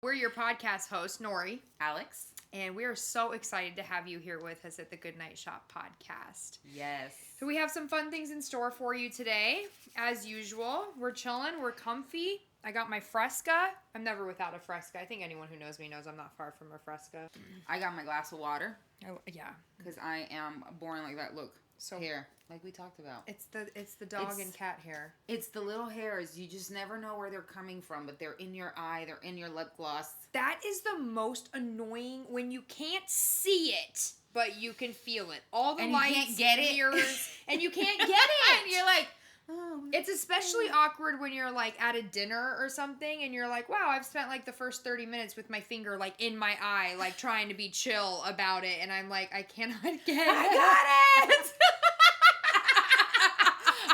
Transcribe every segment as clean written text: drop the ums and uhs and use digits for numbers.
We're your podcast hosts, Nori, Alex. and we are so excited to have you here with us at the Goodnight Shop podcast. Yes. So we have some fun things in store for you today. As usual, we're chilling, we're comfy. I got my Fresca. I'm never without a Fresca. I think anyone who knows me knows I'm not far from a Fresca. I got my glass of water. Oh, yeah. Because I am born like that. Look, So hair, like we talked about. It's the dog and cat hair. It's the little hairs. You just never know where they're coming from, but they're in your eye. They're in your lip gloss. That is the most annoying when you can't see it, but you can feel it. All the And lights, you can't get it. mirrors, and you can't get it. And you're like, oh. It's especially awkward when you're like at a dinner or something and you're like, wow, I've spent like the first 30 minutes with my finger like in my eye, like trying to be chill about it. And I'm like, I cannot get it. I got it.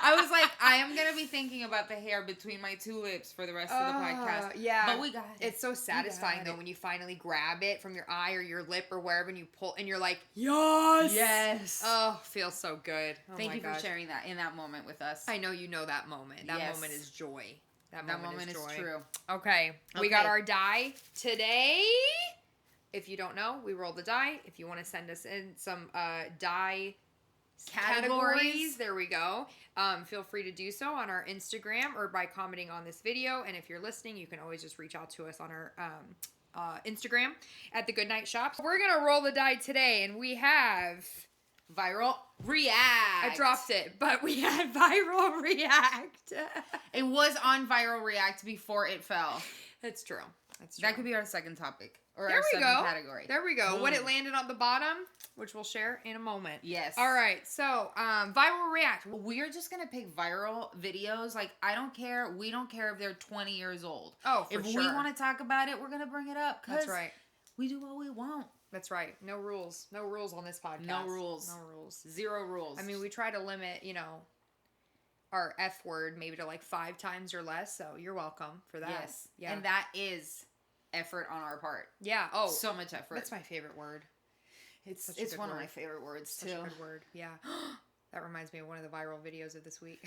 I was like, I am going to be thinking about the hair between my two lips for the rest of the podcast. Yeah. But we got it. It's so satisfying though it. when you finally grab it from your eye or your lip or wherever and you pull and you're like, yes. Yes. Oh, feels so good. Oh Thank my you gosh. for sharing that in that moment with us. I know you know that moment. That Yes. moment is joy. That That moment is joy. true. Okay. We got our die today. If you don't know, we roll the die. If you want to send us in some die categories, there we go. Feel free to do so on our Instagram or by commenting on this video. And if you're listening, you can always just reach out to us on our Instagram at the Goodnight Shop. We're going to roll the die today, and we have Viral React. I dropped it, but we had Viral React. It was on Viral React before it fell. That's true. That's true. That could be our second topic. Or There our we second go. category. There we go. Boom. What it landed on the bottom, which we'll share in a moment. Yes. All right. So, Viral React. We're just going to pick viral videos. Like, I don't care. We don't care if they're 20 years old. Oh, for if sure. we want to talk about it, we're going to bring it up. That's right. We do what we want. That's right. No rules. No rules on this podcast. No rules. No rules. Zero rules. I mean, we try to limit, our F word maybe to like 5 times or less. So you're welcome for that. Yes. Yeah. And that is effort on our part. Yeah. Oh, So much effort. that's my favorite word. It's such a it's good one of word. my favorite words, Such too. a good word. Yeah. That reminds me of one of the viral videos of this week.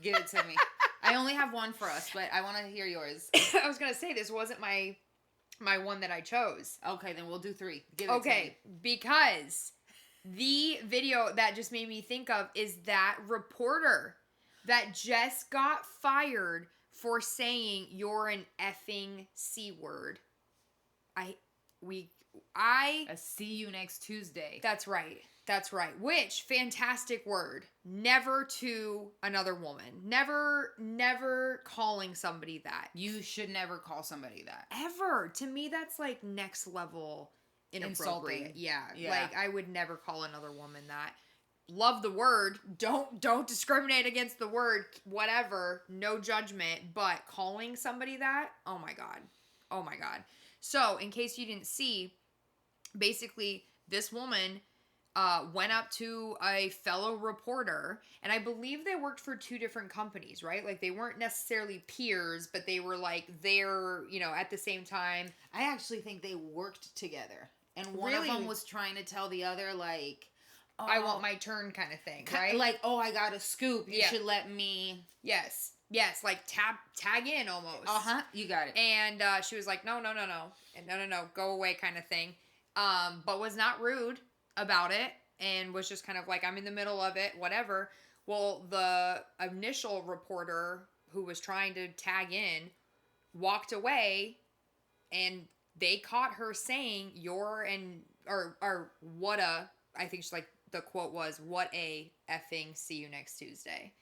Give it to me. I only have one for us, but I want to hear yours. I was going to say this wasn't my one that I chose. Okay, then we'll do 3. Give it to me. Okay, because the video that just made me think of is that reporter that just got fired for saying you're an effing C word. I See you next Tuesday. That's right. That's right. Which fantastic word. Never to another woman. Never calling somebody that. You should never call somebody that. Ever. To me, that's like next level inappropriate. Insulting. Yeah. Yeah. Like I would never call another woman that. Love the word. Don't discriminate against the word. Whatever. No judgment. But calling somebody that, oh my God. Oh my God. So, in case you didn't see, basically, this woman went up to a fellow reporter, and I believe they worked for 2 different companies, right? Like, they weren't necessarily peers, but they were, like, there, at the same time. I actually think they worked together. And one of them was trying to tell the other, like, oh, I want my turn kind of thing, right? Like, oh, I got a scoop. You should let me. Yes, like tag in almost. Uh-huh, you got it. And she was like, no, and no, go away kind of thing. But was not rude about it and was just kind of like, I'm in the middle of it, whatever. Well, the initial reporter who was trying to tag in walked away and they caught her saying or what a, I think she's like, the quote was, what a effing see you next Tuesday,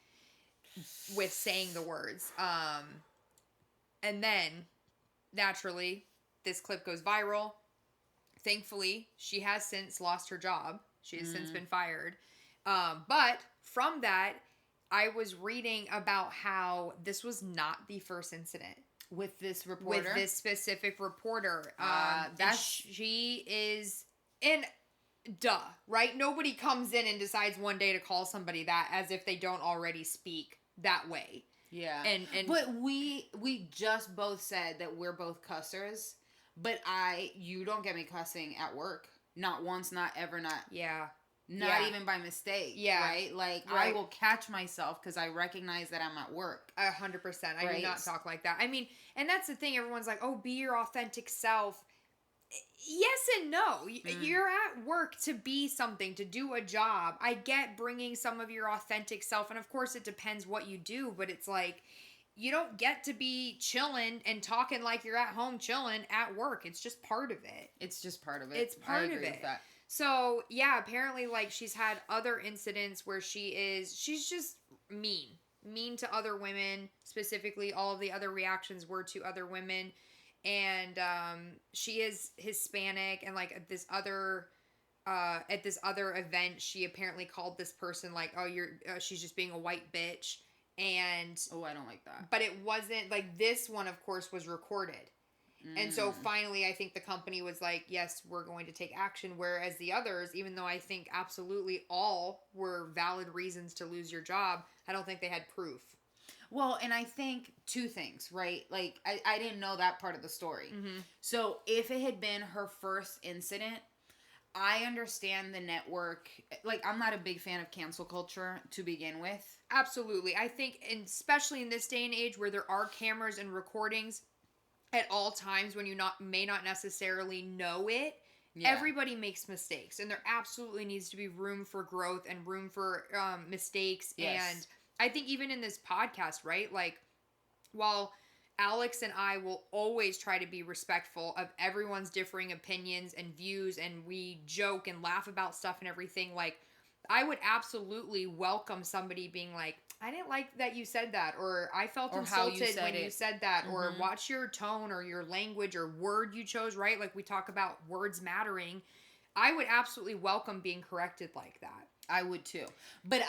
with saying the words. And then naturally this clip goes viral. Thankfully, she has since lost her job. She has since been fired. But from that, I was reading about how this was not the first incident. With this reporter? With this specific reporter. She is... And duh, right? Nobody comes in and decides one day to call somebody that as if they don't already speak that way. Yeah. And But we just both said that we're both cussers. But you don't get me cussing at work. Not once, not ever, not... Yeah. Not even by mistake. Yeah. Right? Like, I will catch myself because I recognize that I'm at work. 100%. I do not talk like that. I mean, and that's the thing. Everyone's like, oh, be your authentic self. Yes and no. You're at work to be something, to do a job. I get bringing some of your authentic self. And of course, it depends what you do. But it's like, you don't get to be chilling and talking like you're at home chilling at work. It's just part of it. It's just part of it. It's part of it. With that. So, yeah, apparently, like, she's had other incidents where she's just mean to other women. Specifically, all of the other reactions were to other women. And she is Hispanic. And, like, at this other event, she apparently called this person, like, oh, she's just being a white bitch. And... oh, I don't like that. But it wasn't, like, this one, of course, was recorded. And so finally, I think the company was like, yes, we're going to take action. Whereas the others, even though I think absolutely all were valid reasons to lose your job, I don't think they had proof. Well, and I think two things, right? Like, I didn't know that part of the story. Mm-hmm. So if it had been her first incident, I understand the network. Like, I'm not a big fan of cancel culture to begin with. Absolutely. I think, and especially in this day and age where there are cameras and recordings at all times when you may not necessarily know it, everybody makes mistakes. And there absolutely needs to be room for growth and room for mistakes. Yes. And I think even in this podcast, right? Like, while Alex and I will always try to be respectful of everyone's differing opinions and views, and we joke and laugh about stuff and everything, like, I would absolutely welcome somebody being like, I didn't like that you said that, or I felt insulted when you said that, or watch your tone or your language or word you chose, right? Like, we talk about words mattering. I would absolutely welcome being corrected like that. I would too. But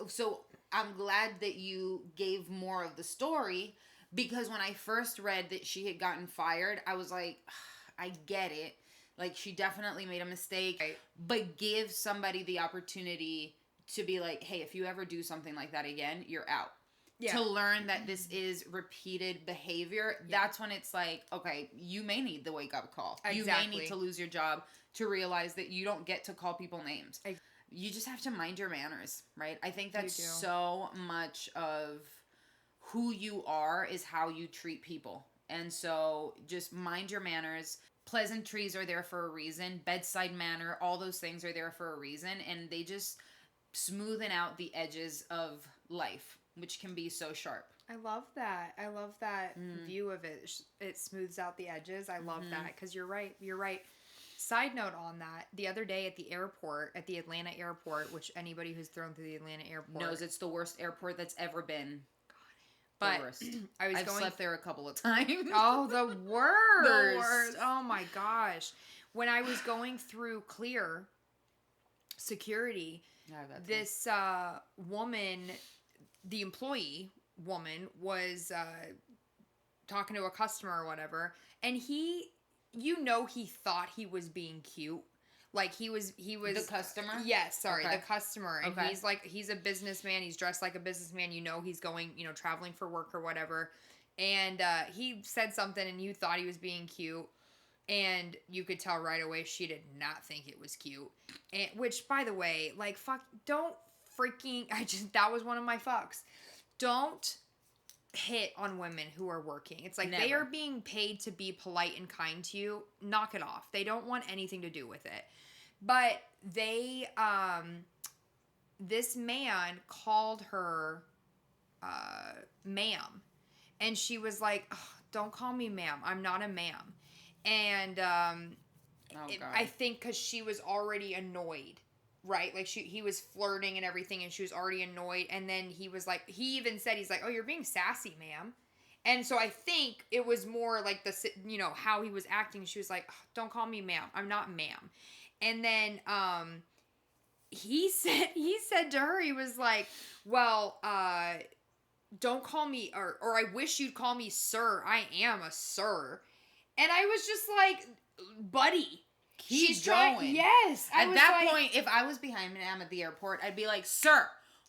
so I'm glad that you gave more of the story, because when I first read that she had gotten fired, I was like, I get it. Like, she definitely made a mistake, right. But give somebody the opportunity to be like, hey, if you ever do something like that again, you're out. Yeah. To learn that this is repeated behavior, that's when it's like, okay, you may need the wake-up call. Exactly. You may need to lose your job to realize that you don't get to call people names. You just have to mind your manners, right? I think that's so much of who you are is how you treat people. And so just mind your manners. Pleasantries are there for a reason. Bedside manner, all those things are there for a reason. And they just smoothen out the edges of life, which can be so sharp. I love that. I love that view of it. It smooths out the edges. I love that, because you're right. You're right. Side note on that, the other day at the airport, at the Atlanta airport, which anybody who's thrown through the Atlanta airport knows it's the worst airport that's ever been. But I've slept there a couple of times. Oh, the worst. The worst. Oh my gosh. When I was going through Clear security, this woman, the employee woman, was talking to a customer or whatever, and he thought he was being cute. Like, he was the customer? Yes, sorry, okay. The customer. And he's a businessman. He's dressed like a businessman. He's going, traveling for work or whatever. And he said something, and you thought he was being cute. And you could tell right away she did not think it was cute. And, which, by the way, like, fuck, don't freaking, that was one of my fucks. Don't hit on women who are working. It's like, they are being paid to be polite and kind to you. Knock it off. They don't want anything to do with it. But they, this man called her, ma'am. And she was like, oh, don't call me ma'am. I'm not a ma'am. And, I think because she was already annoyed, right? Like, he was flirting and everything, and she was already annoyed. And then he was like, he even said, he's like, oh, you're being sassy, ma'am. And so I think it was more like how he was acting. She was like, oh, don't call me ma'am. I'm not ma'am. And then, he said to her, he was like, well, don't call me, or I wish you'd call me sir. I am a sir. And I was just like, buddy. Keep going. Yes. At that point, if I was behind Madame at the airport, I'd be like, sir,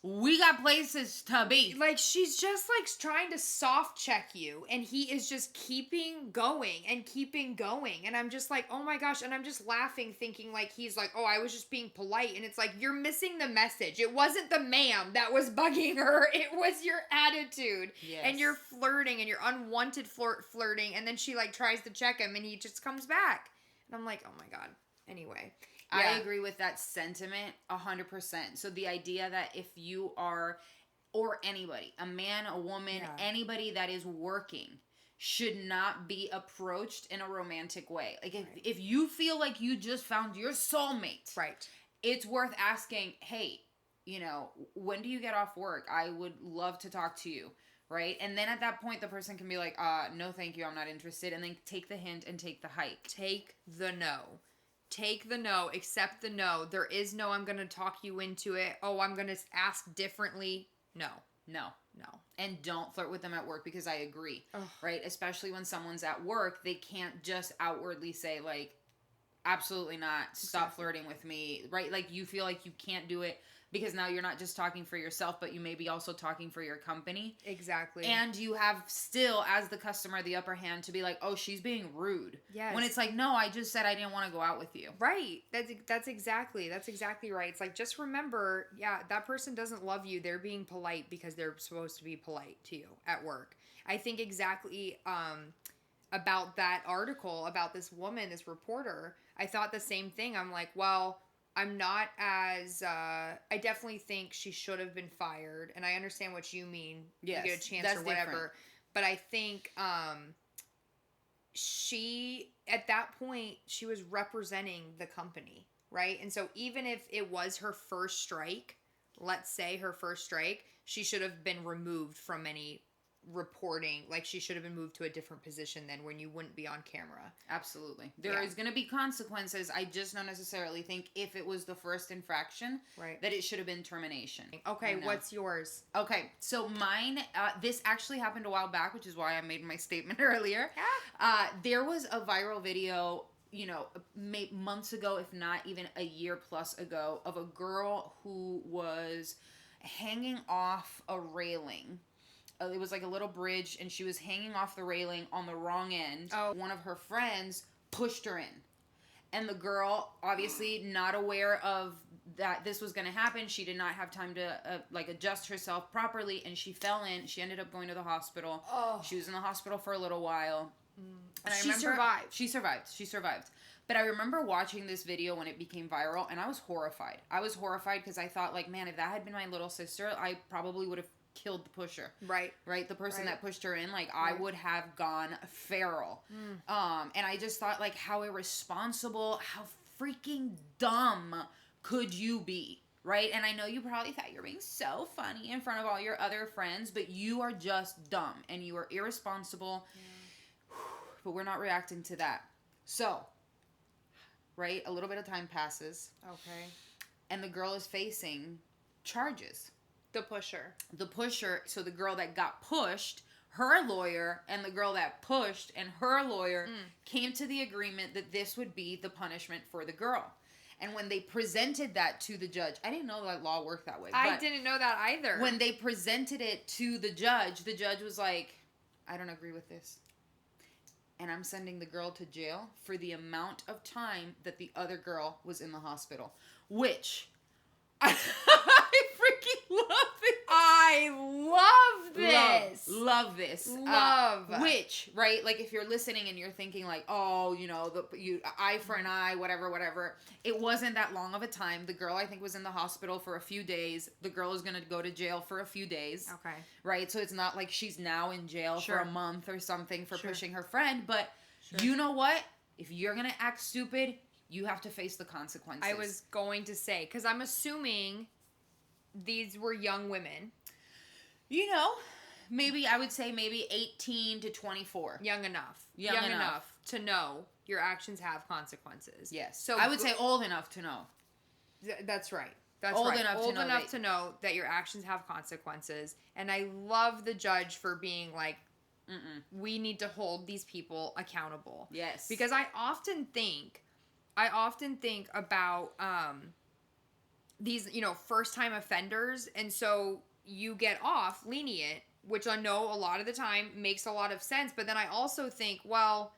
We got places to be. Like, she's just, like, trying to soft check you, and he is just keeping going and keeping going. And I'm just like, oh my gosh. And I'm just laughing, thinking, like, he's like, oh, I was just being polite. And it's like, you're missing the message. It wasn't the ma'am that was bugging her. It was your attitude. Yes. And you're flirting, and you're unwanted flirting. And then she, like, tries to check him, and he just comes back. And I'm like, oh my God. Anyway. I Yeah. agree with that sentiment 100%. So the idea that if you are, or anybody, a man, a woman, anybody that is working should not be approached in a romantic way. Like if you feel like you just found your soulmate, Right. it's worth asking, hey, you know, when do you get off work? I would love to talk to you. Right? And then at that point, the person can be like, no, thank you. I'm not interested. And then take the hint and take the hike. Take the no. Take the no, accept the no. There is no, I'm going to talk you into it. Oh, I'm going to ask differently. No. And don't flirt with them at work, because I agree. Ugh. Right? Especially when someone's at work, they can't just outwardly say, like, absolutely not. Stop flirting with me. Right? Like, you feel like you can't do it because now you're not just talking for yourself, but you may be also talking for your company. Exactly. And you have still, as the customer, the upper hand to be like, oh, she's being rude. Yes. When it's like, no, I just said I didn't want to go out with you. Right. That's exactly right. It's like, just remember, that person doesn't love you. They're being polite because they're supposed to be polite to you at work. I think exactly about that article, about this woman, this reporter, I thought the same thing. I'm like, well, I'm not as, I definitely think she should have been fired. And I understand what you mean. Yes, you get a chance that's or whatever. different. But I think she, at that point, she was representing the company, right? And so even if it was her first strike, let's say her first strike, she should have been removed from any reporting. Like, she should have been moved to a different position then, when you wouldn't be on camera. Absolutely. There is going to be consequences. I just don't necessarily think if it was the first infraction, that it should have been termination. Okay, what's yours? Okay, so mine, this actually happened a while back, which is why I made my statement earlier. There was a viral video, you know, months ago, if not even a year plus ago, of a girl who was hanging off a railing. It was like a little bridge, and she was hanging off the railing on the wrong end. One of her friends pushed her in. And the girl, obviously not aware of that this was going to happen, she did not have time to adjust herself properly, and she fell in. She ended up going to the hospital. She was in the hospital for a little while. And I remember, She survived. But I remember watching this video when it became viral, and I was horrified. Because I thought, like, man, if that had been my little sister, I probably would have killed the pusher. Right? The person that pushed her in, like, I would have gone feral. And I just thought, like, how irresponsible, how freaking dumb could you be? Right? And I know you probably thought you're being so funny in front of all your other friends, but you are just dumb and you are irresponsible. But we're not reacting to that. So, right? A little bit of time passes. Okay. And the girl is facing charges. The pusher. So the girl that got pushed, her lawyer, and the girl that pushed and her lawyer came to the agreement that this would be the punishment for the girl. And when they presented that to the judge, I didn't know that law worked that way. I didn't know that either. When they presented it to the judge was like, I don't agree with this. And I'm sending the girl to jail for the amount of time that the other girl was in the hospital. Which, I freaking love it. I love this. Love this. Which, right? Like, if you're listening and you're thinking, like, oh, you know, eye for an eye, whatever. It wasn't that long of a time. The girl, I think, was in the hospital for a few days. The girl is going to go to jail for a few days. Okay. Right? So it's not like she's now in jail for a month or something for pushing her friend. But you know what? If you're going to act stupid, you have to face the consequences. I was going to say, because I'm assuming these were young women. You know, I would say maybe 18 to 24. Young enough to know your actions have consequences. Yes. So I would say old enough to know. That's right. Old enough to know that your actions have consequences. And I love the judge for being like, we need to hold these people accountable. Yes. Because I often think about these, first time offenders. And so you get off lenient, which I know a lot of the time makes a lot of sense. But then I also think, well,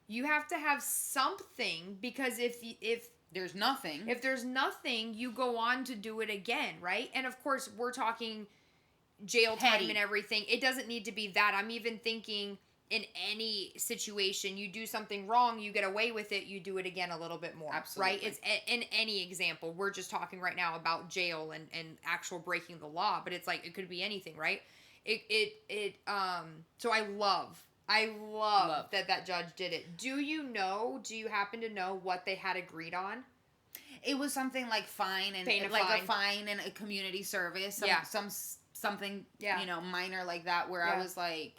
you have to have something, because if there's nothing, you go on to do it again, right? And of course, we're talking jail time and everything. It doesn't need to be that. I'm even thinking in any situation, you do something wrong, you get away with it, you do it again a little bit more. Absolutely. Right? It's in any example. We're just talking right now about jail and actual breaking the law, but it's like, it could be anything, right? So I love that judge did it. Do you happen to know what they had agreed on? It was something like fine and a fine and a community service. Something, minor like that, where I was like,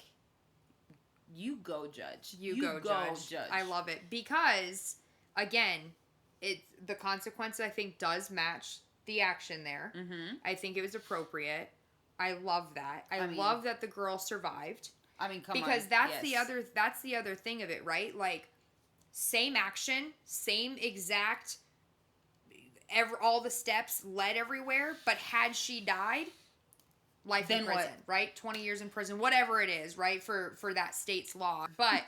you go, judge. You go, judge. I love it because, again, the consequence, I think, does match the action there. Mm-hmm. I think it was appropriate. I love that. I love that the girl survived. I mean, come on. Because that's the other thing of it, right? Like, same action, same exact, all the steps led everywhere, but had she died, life in prison, right? 20 years in prison, whatever it is, right? For that state's law. But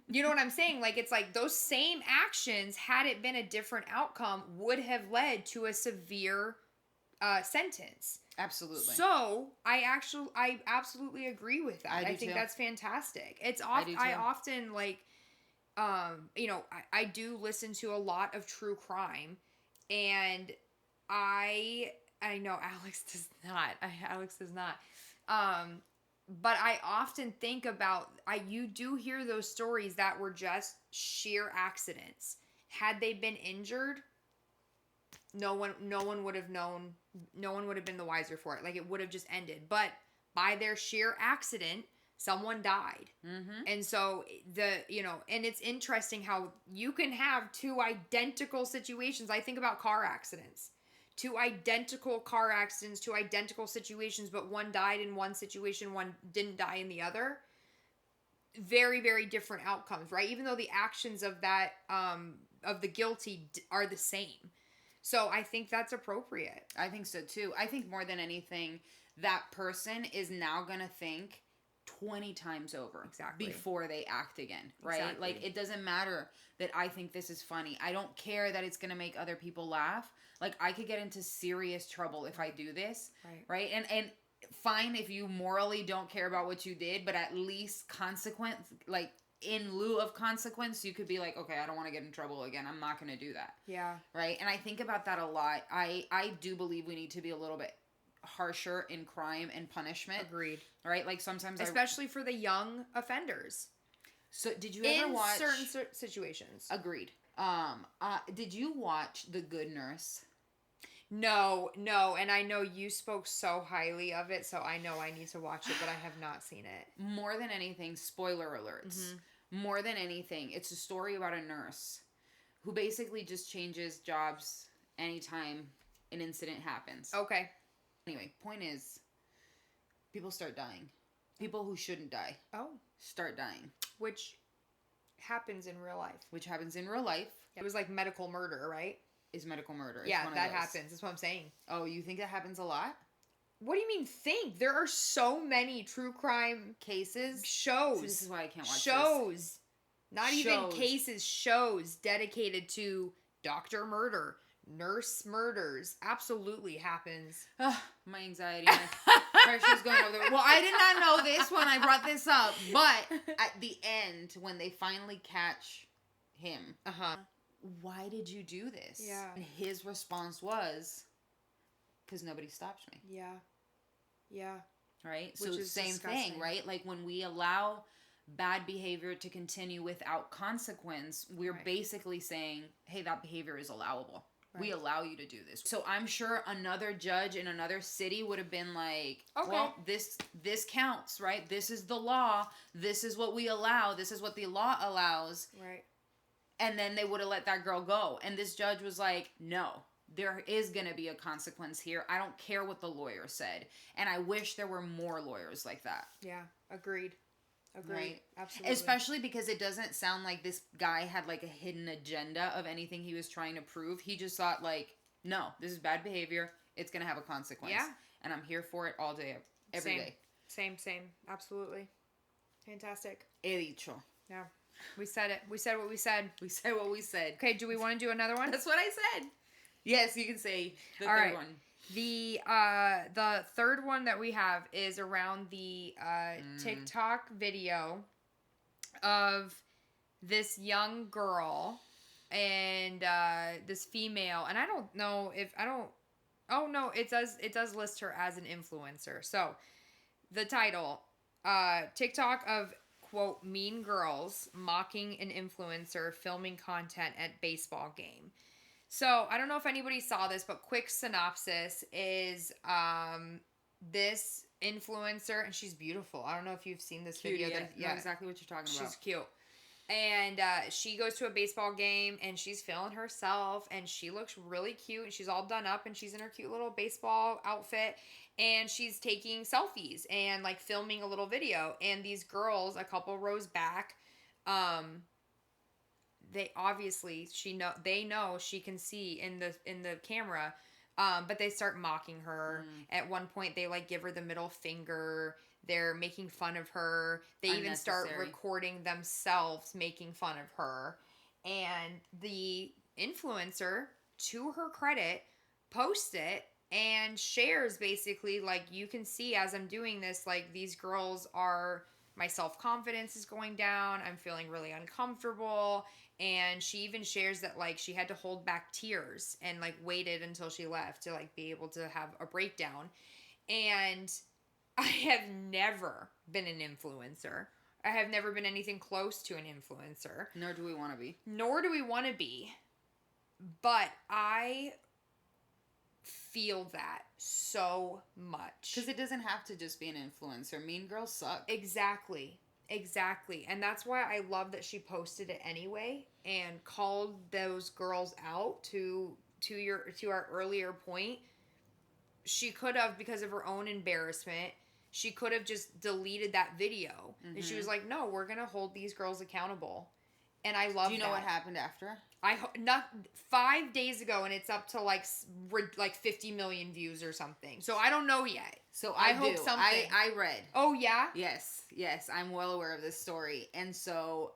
you know what I'm saying? Like, it's like those same actions, had it been a different outcome, would have led to a severe sentence. Absolutely. So I absolutely agree with that. I think that's fantastic. I often like, I do listen to a lot of true crime, and I know Alex does not. But I often think about, you do hear those stories that were just sheer accidents. Had they been injured, no one would have known. No one would have been the wiser for it. Like, it would have just ended. But by their sheer accident, someone died. Mm-hmm. And so and it's interesting how you can have two identical situations. I think about car accidents. Two identical car accidents, two identical situations, but one died in one situation, one didn't die in the other. Very, very different outcomes, right? Even though the actions of that, of the guilty are the same. So I think that's appropriate. I think so too. I think more than anything, that person is now going to think 20 times over before they act again, right? Exactly. Like, it doesn't matter that I think this is funny. I don't care that it's going to make other people laugh. Like, I could get into serious trouble if I do this, right? And fine if you morally don't care about what you did, but at least consequence, like, in lieu of consequence, you could be like, okay, I don't want to get in trouble again. I'm not going to do that. Yeah. Right? And I think about that a lot. I do believe we need to be a little bit harsher in crime and punishment. Agreed. Right? Like, sometimes especially for the young offenders. So, did you ever watch... In certain situations. Agreed. Did you watch The Good Nurse? No, and I know you spoke so highly of it, so I know I need to watch it, but I have not seen it. More than anything, spoiler alerts. Mm-hmm. More than anything, it's a story about a nurse who basically just changes jobs anytime an incident happens. Okay. Anyway, point is, people start dying. People who shouldn't die. Start dying. Which happens in real life. It was like medical murder, right? Is medical murder. It's yeah, that happens. That's what I'm saying. Oh, you think that happens a lot? What do you mean think? There are so many true crime cases. Shows. So this is why I can't watch shows. Not even cases. Shows dedicated to doctor murder, nurse murders. Absolutely happens. My anxiety. My pressure's going over there. Well, I did not know this when I brought this up. But at the end, when they finally catch him. Why did you do this? Yeah. And his response was, because nobody stopped me. Yeah. Right? Which so same thing, right? Like, when we allow bad behavior to continue without consequence, we're basically saying, hey, that behavior is allowable. Right. We allow you to do this. So I'm sure another judge in another city would have been like, well, this counts, right? This is the law. This is what we allow. This is what the law allows. Right. And then they would have let that girl go. And this judge was like, no, there is going to be a consequence here. I don't care what the lawyer said. And I wish there were more lawyers like that. Yeah, agreed. Right? Absolutely. Especially because it doesn't sound like this guy had like a hidden agenda of anything he was trying to prove. He just thought like, no, this is bad behavior. It's going to have a consequence. Yeah. And I'm here for it all day, every day. Same. Absolutely. Fantastic. He dicho. Yeah. We said it. We said what we said. We said what we said. Okay, do we want to do another one? That's what I said. Yes, you can say the all third right. one. The third one that we have is around the TikTok video of this young girl and this female, and I don't know if oh no, it does list her as an influencer. So the title, TikTok of quote mean girls mocking an influencer filming content at baseball game. So I don't know if anybody saw this, but quick synopsis is this influencer, and she's beautiful. I don't know if you've seen this video. Yeah, I know exactly what you're talking about. She's cute. And she goes to a baseball game, and she's feeling herself, and she looks really cute, and she's all done up, and she's in her cute little baseball outfit, and she's taking selfies and, like, filming a little video. And these girls, a couple rows back, they obviously, they know she can see in the camera, but they start mocking her. At one point, they, like, give her the middle finger. They're making fun of her. They even start recording themselves making fun of her. And the influencer, to her credit, posts it and shares basically, like, you can see as I'm doing this, like, these girls are, my self-confidence is going down. I'm feeling really uncomfortable. And she even shares that, like, she had to hold back tears and, like, waited until she left to, like, be able to have a breakdown. And I have never been an influencer. I have never been anything close to an influencer. Nor do we want to be. But I feel that so much. Because it doesn't have to just be an influencer. Mean girls suck. Exactly. And that's why I love that she posted it anyway and called those girls out. To our earlier point, she could have, because of her own embarrassment, she could have just deleted that video. Mm-hmm. And she was like, no, we're going to hold these girls accountable. And I love that. Do you know what happened after? Not 5 days ago, and it's up to like 50 million views or something. So I don't know yet. So I hope something. I read. Oh yeah. Yes. I'm well aware of this story. And so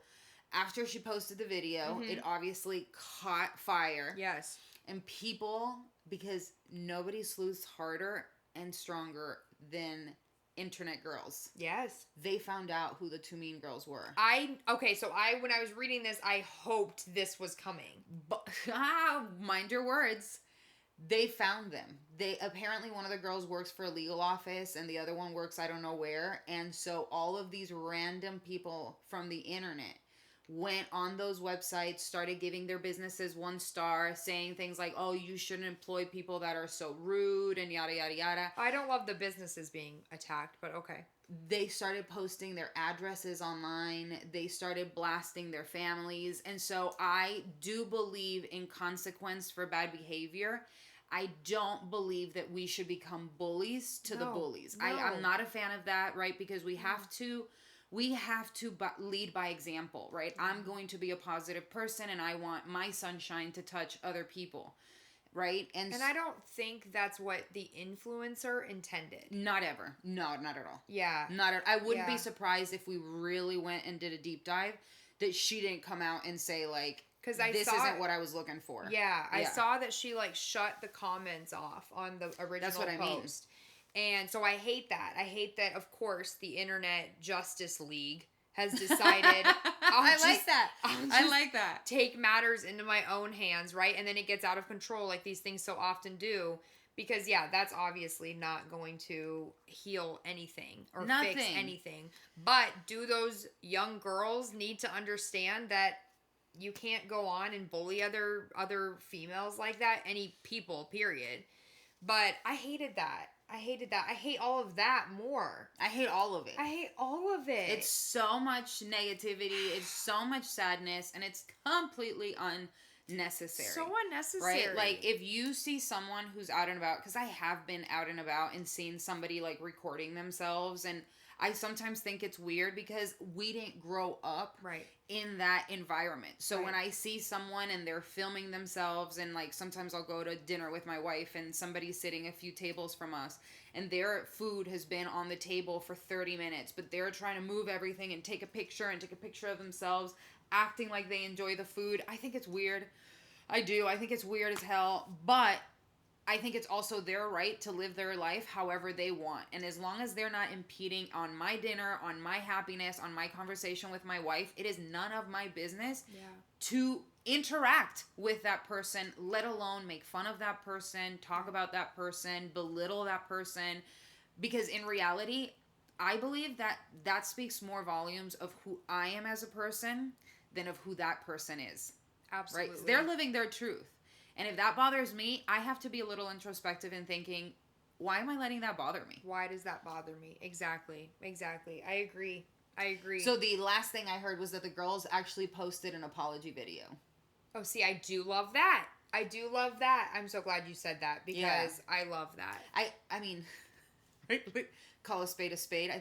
after she posted the video, it obviously caught fire. Yes. And people, because nobody sleuths harder and stronger than internet girls. Yes. They found out who the two mean girls were. When I was reading this, I hoped this was coming. But, mind your words. They found them. Apparently one of the girls works for a legal office and the other one works I don't know where. And so all of these random people from the internet went on those websites, started giving their businesses 1 star, saying things like, oh, you shouldn't employ people that are so rude and yada, yada, yada. I don't love the businesses being attacked, but okay. They started posting their addresses online. They started blasting their families. And so I do believe in consequence for bad behavior. I don't believe that we should become bullies to the bullies. No. I'm not a fan of that, right? Because we have to lead by example, right? I'm going to be a positive person and I want my sunshine to touch other people, right? And I don't think that's what the influencer intended. Not ever. No, not at all. Yeah. I wouldn't be surprised if we really went and did a deep dive that she didn't come out and say, like, this isn't what I was looking for. Yeah, I saw that she, like, shut the comments off on the original That's what post. I mean. And so I hate that. I hate that, of course, the Internet Justice League has decided I like that. Take matters into my own hands, right? And then it gets out of control like these things so often do. Because, yeah, that's obviously not going to heal anything or fix anything. But do those young girls need to understand that you can't go on and bully other females like that? Any people, period. But I hated that. I hate all of that more. I hate all of it. It's so much negativity. It's so much sadness. And it's completely unnecessary. So unnecessary. Right? Like, if you see someone who's out and about, because I have been out and about and seen somebody, like, recording themselves, and I sometimes think it's weird because we didn't grow up Right. in that environment. So Right. when I see someone and they're filming themselves, and like sometimes I'll go to dinner with my wife and somebody's sitting a few tables from us and their food has been on the table for 30 minutes, but they're trying to move everything and take a picture of themselves, acting like they enjoy the food. I think it's weird. I do. I think it's weird as hell, but I think it's also their right to live their life however they want. And as long as they're not impeding on my dinner, on my happiness, on my conversation with my wife, it is none of my business to interact with that person, let alone make fun of that person, talk about that person, belittle that person. Because in reality, I believe that that speaks more volumes of who I am as a person than of who that person is. Absolutely. Right? They're living their truth. And if that bothers me, I have to be a little introspective in thinking, why am I letting that bother me? Why does that bother me? Exactly. I agree. So the last thing I heard was that the girls actually posted an apology video. Oh, see, I do love that. I'm so glad you said that because I love that. I mean, right? Call a spade a spade. I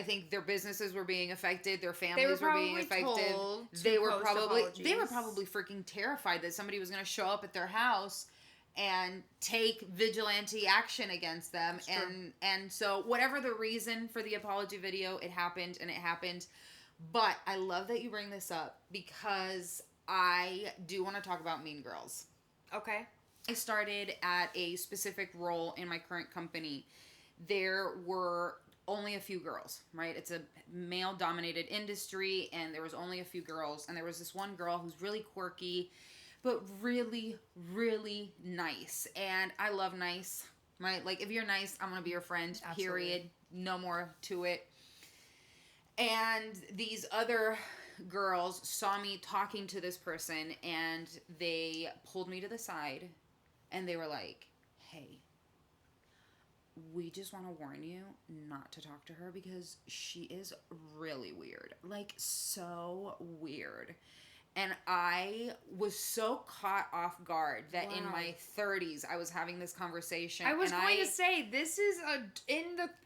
think their businesses were being affected, their families were being affected. They were probably freaking terrified that somebody was going to show up at their house and take vigilante action against them. And so whatever the reason for the apology video, it happened. But I love that you bring this up because I do want to talk about Mean Girls. Okay. I started at a specific role in my current company. There were only a few girls, right? It's a male-dominated industry, and there was only a few girls. And there was this one girl who's really quirky, but really, really nice. And I love nice, right? Like, if you're nice, I'm going to be your friend, period. No more to it. And these other girls saw me talking to this person, and they pulled me to the side, and they were like, hey, we just want to warn you not to talk to her because she is really weird. Like, so weird. And I was so caught off guard that in my 30s, I was having this conversation. I was going to say, this is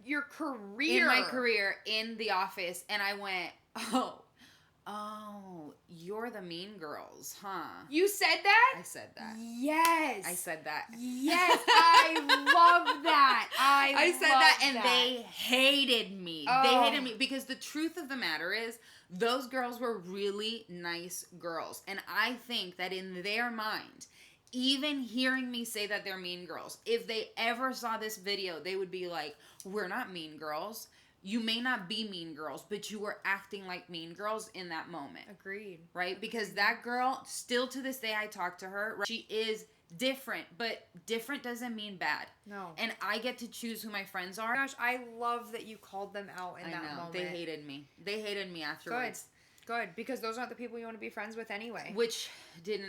your career. In my career, in the office. And I went, oh, you're the Mean Girls, huh? You said that? I said that. Yes. I said that. Yes, I love that. I said that, and they hated me. Oh. They hated me because the truth of the matter is, those girls were really nice girls. And I think that in their mind, even hearing me say that they're mean girls, if they ever saw this video, they would be like, we're not mean girls. You may not be mean girls, but you were acting like mean girls in that moment. Agreed. Right? Because that girl, still to this day, I talk to her. She is different, but different doesn't mean bad. No. And I get to choose who my friends are. Gosh, I love that you called them out in that moment. They hated me. They hated me afterwards. Good, because those aren't the people you want to be friends with anyway. Which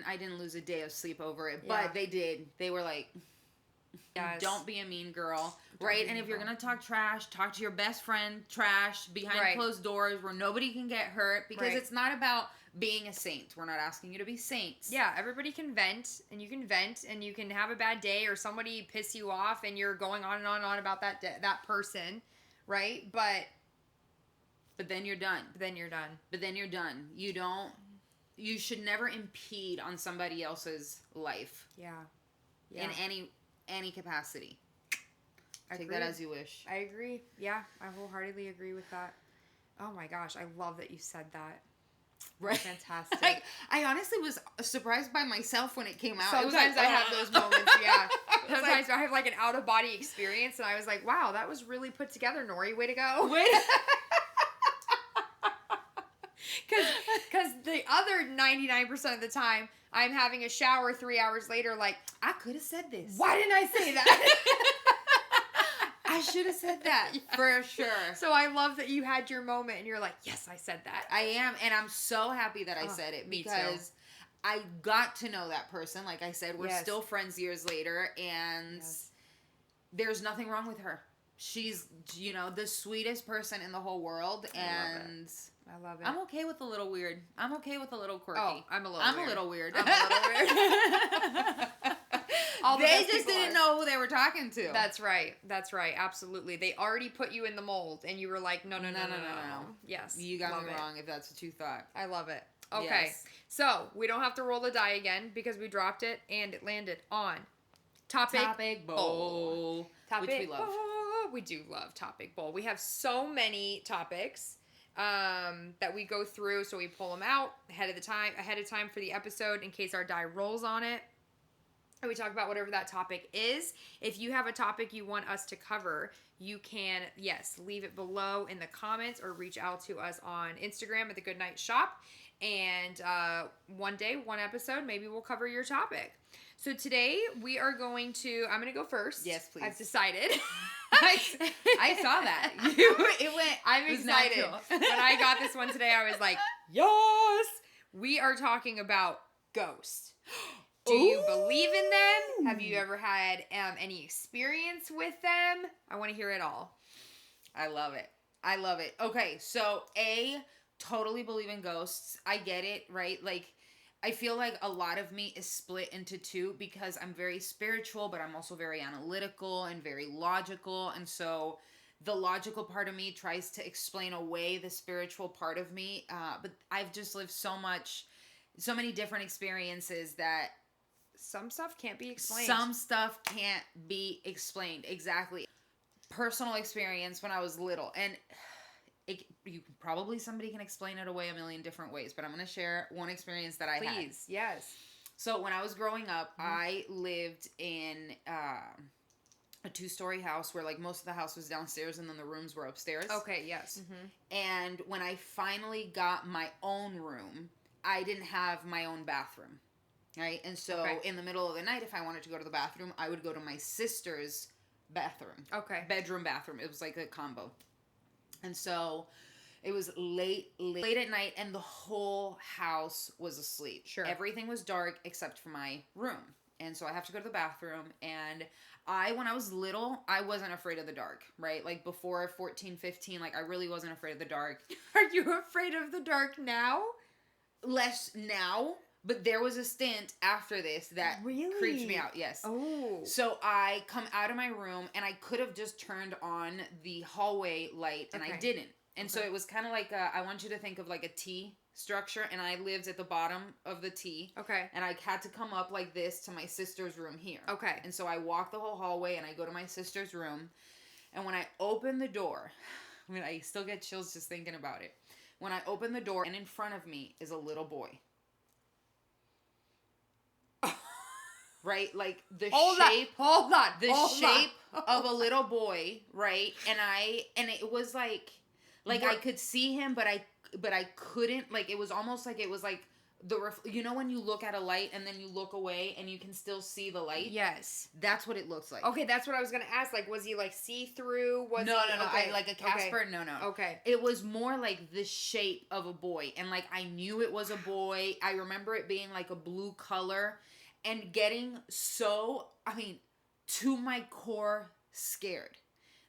I didn't lose a day of sleep over it, but they did. They were like, don't be a mean girl, right? And if you're going to talk trash, talk to your best friend trash behind closed doors where nobody can get hurt, because it's not about being a saint. We're not asking you to be saints. Yeah, everybody can vent, and you can have a bad day, or somebody piss you off, and you're going on and on and on about that person, right? But then you're done. You should never impede on somebody else's life. Yeah. In any capacity. Take that as you wish. I agree. Yeah, I wholeheartedly agree with that. Oh my gosh, I love that you said that. Right. Fantastic. I honestly was surprised by myself when it came out. Sometimes I have those moments, yeah. Sometimes I have like an out-of-body experience, and I was like, wow, that was really put together, Nori. Way to go. Because the other 99% of the time, I'm having a shower 3 hours later, like, I could have said this. Why didn't I say that? I should have said that, for sure. So I love that you had your moment, and you're like, yes, I said that. I am, and I'm so happy that I said it, because I got to know that person. Like I said, we're still friends years later, and there's nothing wrong with her. She's, the sweetest person in the whole world, and I love it. I'm okay with a little weird. I'm okay with a little quirky. Oh, I'm a little weird. All the They best just people didn't are. know who they were talking to. That's right. That's right. Absolutely. They already put you in the mold, and you were like, no. Yes. You got love me it. wrong if that's what you thought. I love it. Okay. Yes. So we don't have to roll the die again because we dropped it and it landed on Topic Bowl. Topic Which we love. Bowl. We do love Topic Bowl. We have so many topics that we go through, so we pull them out ahead of time for the episode in case our die rolls on it. And we talk about whatever that topic is. If you have a topic you want us to cover, you can, yes, leave it below in the comments or reach out to us on Instagram at the Goodnight Shop. And one day, one episode, maybe we'll cover your topic. So today we are I'm going to go first. Yes, please. I've decided. I saw that. I'm excited. When I got this one today, I was like, yes! We are talking about ghosts. Do you believe in them? Have you ever had any experience with them? I want to hear it all. I love it. Okay, so totally believe in ghosts. I get it, right? Like, I feel like a lot of me is split into two because I'm very spiritual, but I'm also very analytical and very logical. And so the logical part of me tries to explain away the spiritual part of me. But I've just lived so many different experiences that some stuff can't be explained. Some stuff can't be explained. Exactly. Personal experience when I was little. And somebody can explain it away a million different ways, but I'm going to share one experience that I had. Please, yes. So when I was growing up, I lived in a 2-story house where like most of the house was downstairs and then the rooms were upstairs. Okay, yes. And when I finally got my own room, I didn't have my own bathroom. Right? And so in the middle of the night, if I wanted to go to the bathroom, I would go to my sister's bathroom. Okay. Bedroom, bathroom. It was like a combo. And so it was late at night and the whole house was asleep. Sure. Everything was dark except for my room. And so I have to go to the bathroom. And when I was little, I wasn't afraid of the dark, right? Like before 14, 15, like I really wasn't afraid of the dark. Are you afraid of the dark now? Less now. But there was a stint after this that creeped me out, yes. Oh. So I come out of my room, and I could have just turned on the hallway light, and I didn't. And so it was kind of like, I want you to think of like a T structure, and I lived at the bottom of the T. Okay. And I had to come up like this to my sister's room here. Okay. And so I walk the whole hallway, and I go to my sister's room. And when I open the door, I mean, I still get chills just thinking about it. When I open the door, and in front of me is a little boy. Right? Like the shape of a little boy, right? And it was like I could see him, but I couldn't, like, it was almost like it was like you know when you look at a light and then you look away and you can still see the light? Yes. That's what it looks like. Okay, that's what I was going to ask. Like, was he like see-through? No. Okay. Like a Casper? Okay. No. Okay. It was more like the shape of a boy. And like I knew it was a boy. I remember it being like a blue color. And getting to my core scared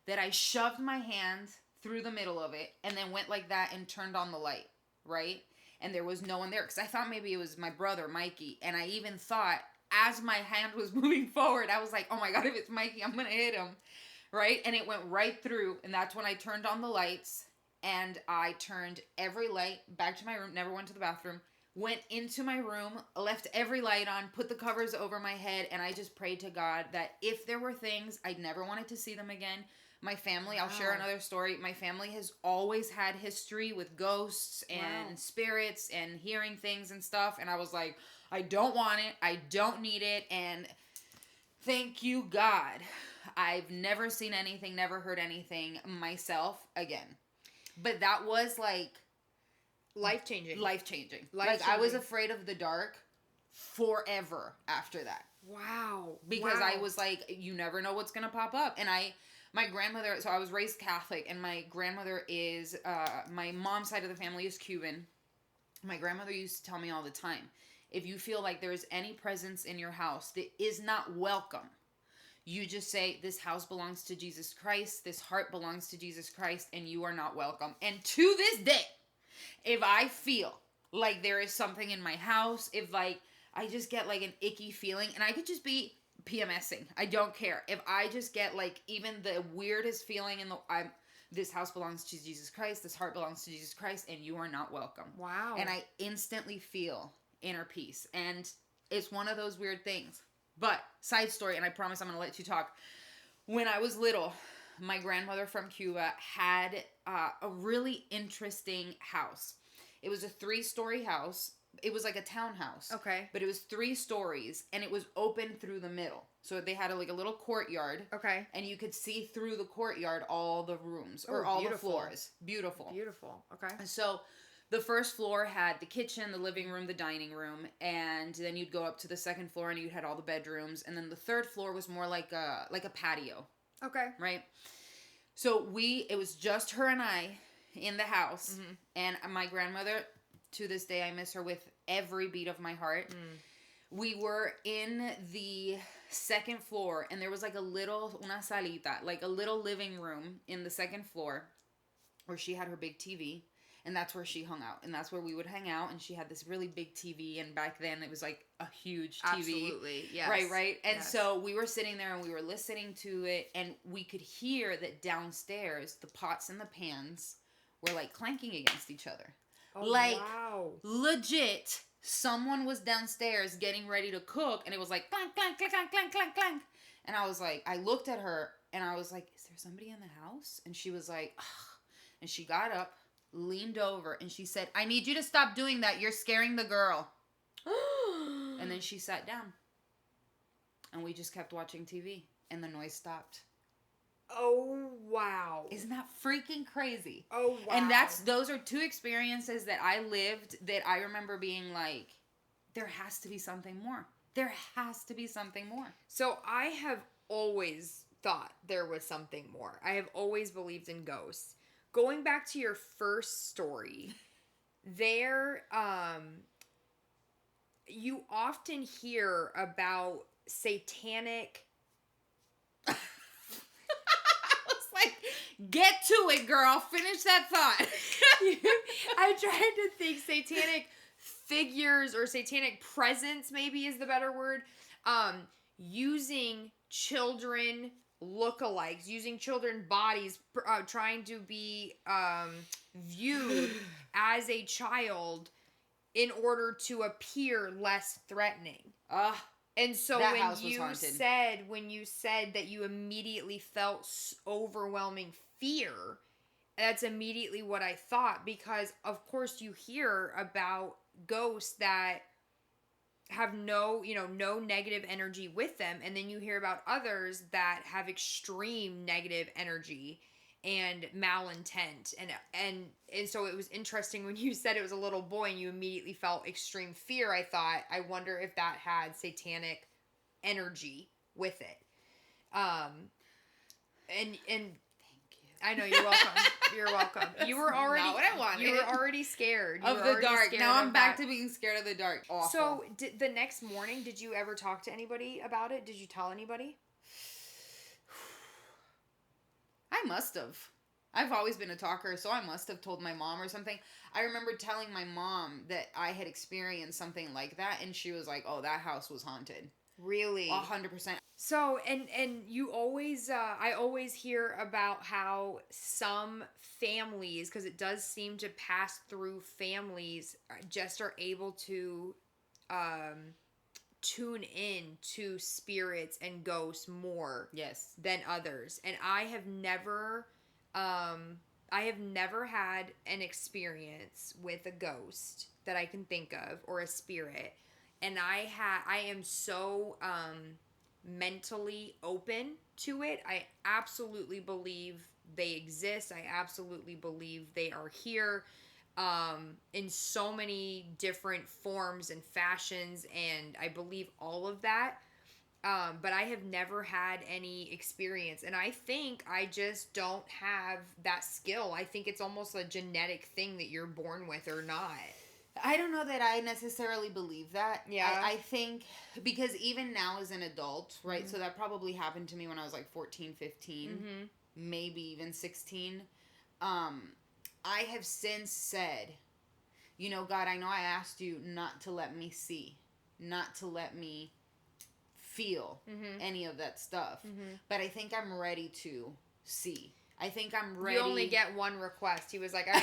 that I shoved my hand through the middle of it and then went like that and turned on the light, right? And there was no one there because I thought maybe it was my brother, Mikey. And I even thought as my hand was moving forward, I was like, oh my God, if it's Mikey, I'm going to hit him, right? And it went right through. And that's when I turned on the lights and I turned every light back to my room, never went to the bathroom. Went into my room, left every light on, put the covers over my head, and I just prayed to God that if there were things, I'd never wanted to see them again. My family, I'll share another story. My family has always had history with ghosts and spirits and hearing things and stuff. And I was like, I don't want it. I don't need it. And thank you, God. I've never seen anything, never heard anything myself again. But that was like... Life-changing. Like, I was afraid of the dark forever after that. Wow. Because I was like, you never know what's going to pop up. And my grandmother, so I was raised Catholic, and my grandmother is, my mom's side of the family is Cuban. My grandmother used to tell me all the time, if you feel like there's any presence in your house that is not welcome, you just say, this house belongs to Jesus Christ, this heart belongs to Jesus Christ, and you are not welcome. And to this day, if I feel like there is something in my house, if like I just get like an icky feeling, and I could just be PMSing. I don't care. If I just get like even the weirdest feeling in the this house belongs to Jesus Christ, this heart belongs to Jesus Christ, and you are not welcome. Wow. And I instantly feel inner peace. And it's one of those weird things. But side story, and I promise I'm gonna let you talk. When I was little, my grandmother from Cuba had a really interesting house. It was a 3-story house. It was like a townhouse. Okay. But it was 3 stories, and it was open through the middle. So they had like a little courtyard. Okay. And you could see through the courtyard all the rooms or Oh, all beautiful. the floors. Beautiful. Beautiful. Okay. And so the first floor had the kitchen, the living room, the dining room, and then you'd go up to the second floor and you had all the bedrooms, and then the third floor was more like a patio. Okay. Right? So it was just her and I in the house, and my grandmother, to this day, I miss her with every beat of my heart. We were in the second floor, and there was like una salita, like a little living room in the second floor where she had her big TV, and that's where she hung out, and that's where we would hang out, and she had this really big TV, and back then it was like a huge TV. Absolutely, yes. Right? And yes. so we were sitting there, and we were listening to it, and we could hear that downstairs, the pots and the pans were like clanking against each other. Oh, like, wow. legit, someone was downstairs getting ready to cook, and it was like clank, clank, clank, clank, clank, clank, clank. And I was like, I looked at her, and I was like, is there somebody in the house? And she was like, ugh. And she got up, leaned over, and she said, I need you to stop doing that. You're scaring the girl. And then she sat down. And we just kept watching TV, and the noise stopped. Oh, wow. Isn't that freaking crazy? Oh, wow. And those are 2 experiences that I lived that I remember being like, there has to be something more. There has to be something more. So I have always thought there was something more. I have always believed in ghosts. Going back to your first story, you often hear about satanic... Get to it, girl. Finish that thought. I tried to think satanic figures or satanic presence maybe is the better word. Using children lookalikes, using children bodies, trying to be viewed as a child in order to appear less threatening. And so when you said that you immediately felt overwhelming fear, that's immediately what I thought, because of course you hear about ghosts that have no negative energy with them, and then you hear about others that have extreme negative energy and malintent, and so it was interesting when you said it was a little boy and you immediately felt extreme fear. I wonder if that had satanic energy with it. And thank you. I know, you're welcome. You're welcome. You were already not what I wanted. You were already scared of the dark. Now I'm back to being scared of the dark. Awful. So the next morning, did you ever talk to anybody about it? Did you tell anybody? I must have. I've always been a talker, so I must have told my mom or something. I remember telling my mom that I had experienced something like that, and she was like, oh, that house was haunted. Really? 100%. So, and you always, I always hear about how some families, because it does seem to pass through families, just are able to tune in to spirits and ghosts more than others. And I have never had an experience with a ghost that I can think of, or a spirit. And I am so mentally open to it. I absolutely believe they exist. I absolutely believe they are here in so many different forms and fashions, and I believe all of that. But I have never had any experience, and I think I just don't have that skill. I think it's almost a genetic thing that you're born with or not. I don't know that I necessarily believe that. Yeah. I think, because even now as an adult, right, so that probably happened to me when I was like 14, 15, maybe even 16. I have since said, you know, God, I know I asked you not to let me see, not to let me feel any of that stuff. But I think I'm ready to see. I think I'm ready. You only get one request. He was like, I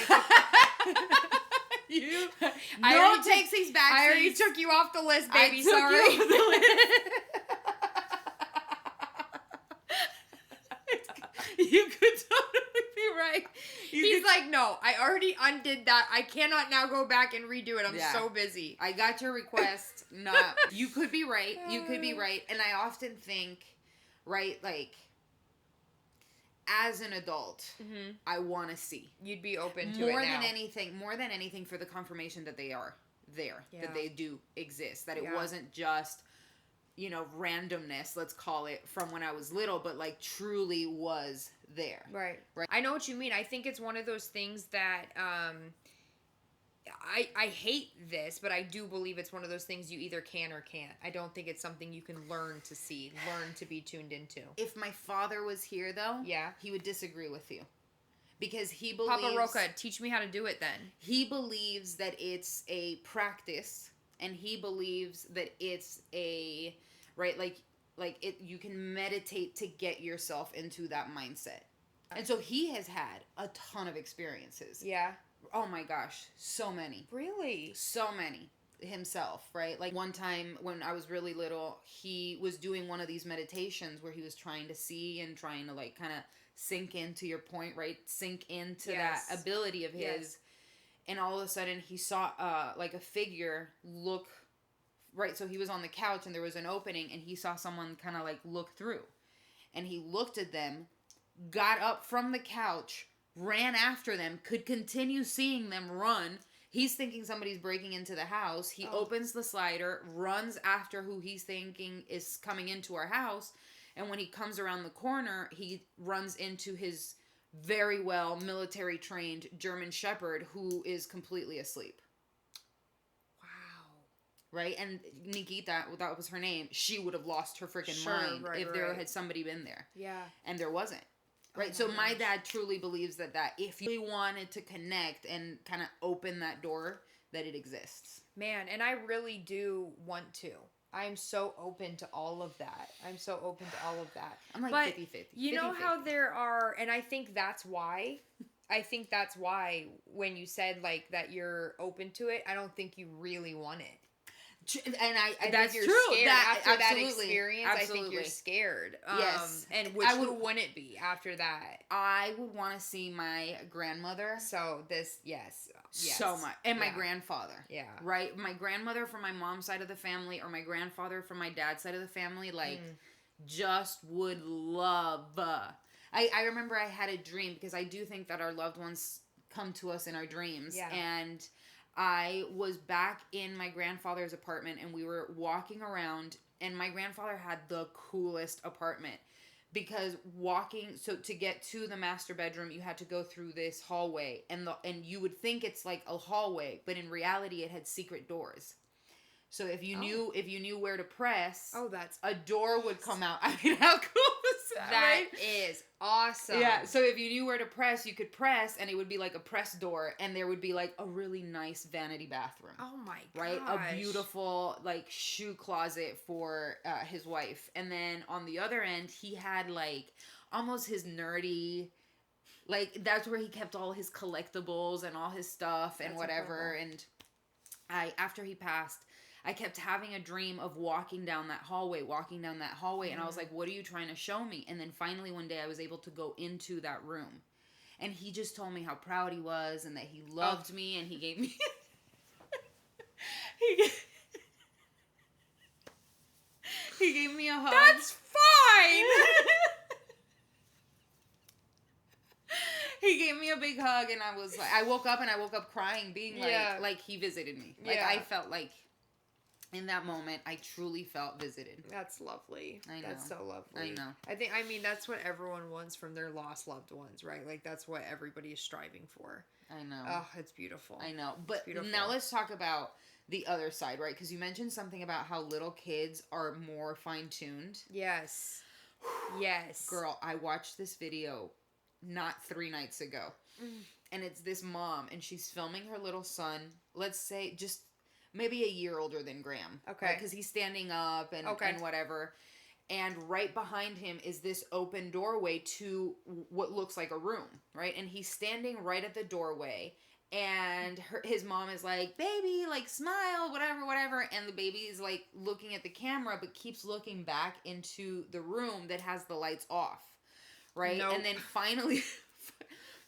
no takesies back. I already took you off the list, baby. I took Sorry. you off the list. You could totally be right. He's like, no, I already undid that. I cannot now go back and redo it. I'm so busy. I got your request. You could be right. You could be right. And I often think, right, like, as an adult, I want to see. You'd be open to more it now. more than anything for the confirmation that they are there, that they do exist, that it Yeah. wasn't just, randomness, let's call it, from when I was little, but like truly was there. Right. I know what you mean. I think it's one of those things that I hate this, but I do believe it's one of those things you either can or can't. I don't think it's something you can learn to see, learn to be tuned into. If my father was here, though, he would disagree with you. Because he believes... Papa Roca, teach me how to do it then. He believes that it's a practice, and he believes that it's a... Right? Like you can meditate to get yourself into that mindset. And so he has had a ton of experiences. Yeah. Oh my gosh, so many. Really? So many himself, right? Like one time when I was really little, he was doing one of these meditations where he was trying to see and trying to like kind of sink into your point, right? Sink into that ability of his. Yes. And all of a sudden he saw like a figure look, right? So he was on the couch and there was an opening and he saw someone kind of like look through. And he looked at them, got up from the couch, ran after them, could continue seeing them run. He's thinking somebody's breaking into the house. He opens the slider, runs after who he's thinking is coming into our house. And when he comes around the corner, he runs into his very well military trained German Shepherd who is completely asleep. Right? And Nikita, that was her name, she would have lost her freaking mind if there had somebody been there. Yeah. And there wasn't. Right? So my dad truly believes that if you wanted to connect and kind of open that door, that it exists. Man, and I really do want to. I'm so open to all of that. I'm I'm like but 50-50. You know how there are, and I think that's why when you said like that you're open to it, I don't think you really want it. And I that's you're true. Scared. After that experience, absolutely. I think you're scared. Yes. And who wouldn't it be after that? I would want to see my grandmother. So yes. So much. And my grandfather. Yeah. Right? My grandmother from my mom's side of the family or my grandfather from my dad's side of the family, like, just would love. I remember I had a dream because I do think that our loved ones come to us in our dreams. Yeah. And I was back in my grandfather's apartment and we were walking around and my grandfather had the coolest apartment because to get to the master bedroom, you had to go through this hallway and you would think it's like a hallway, but in reality it had secret doors. So if you knew where to press, a door would come out. I mean, how cool is that? That is awesome. Yeah. So if you knew where to press, you could press, and it would be like a press door, and there would be like a really nice vanity bathroom. Oh my gosh. Right, a beautiful like shoe closet for his wife, and then on the other end, he had like almost his nerdy. Like that's where he kept all his collectibles and all his stuff and whatever. Incredible. And after he passed, I kept having a dream of walking down that hallway, and I was like, what are you trying to show me? And then finally one day I was able to go into that room. And he just told me how proud he was and that he loved me and he gave me... he gave me a hug. That's fine! He gave me a big hug and I was like, I woke up crying, being like he visited me. Like I felt like in that moment, I truly felt visited. That's lovely. I know. That's so lovely. I know. I mean, that's what everyone wants from their lost loved ones, right? Like, that's what everybody is striving for. I know. Oh, it's beautiful. I know. But now let's talk about the other side, right? Because you mentioned something about how little kids are more fine-tuned. Yes. Yes. Girl, I watched this video not 3 nights ago. And it's this mom, and she's filming her little son. Let's say just... maybe a year older than Graham. Okay. Because he's standing up and whatever. And right behind him is this open doorway to what looks like a room, right? And he's standing right at the doorway. And his mom is like, baby, like, smile, whatever. And the baby is, like, looking at the camera, but keeps looking back into the room that has the lights off, right? Nope. And then finally,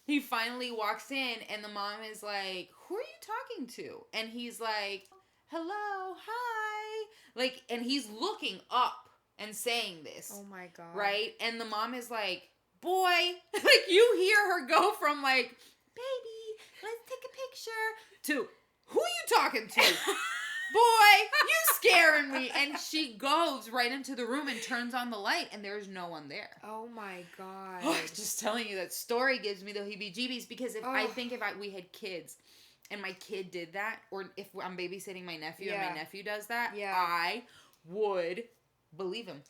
he finally walks in, and the mom is like, who are you talking to? And he's like, hello, hi. Like, and he's looking up and saying this. Oh, my God. Right? And the mom is like, boy. Like, you hear her go from, like, baby, let's take a picture, to, who you talking to? Boy, you scaring me. And she goes right into the room and turns on the light, and there's no one there. Oh my God. Just telling you, that story gives me the heebie-jeebies, because I think if we had kids and my kid did that, or if I'm babysitting my nephew and my nephew does that, I would believe him.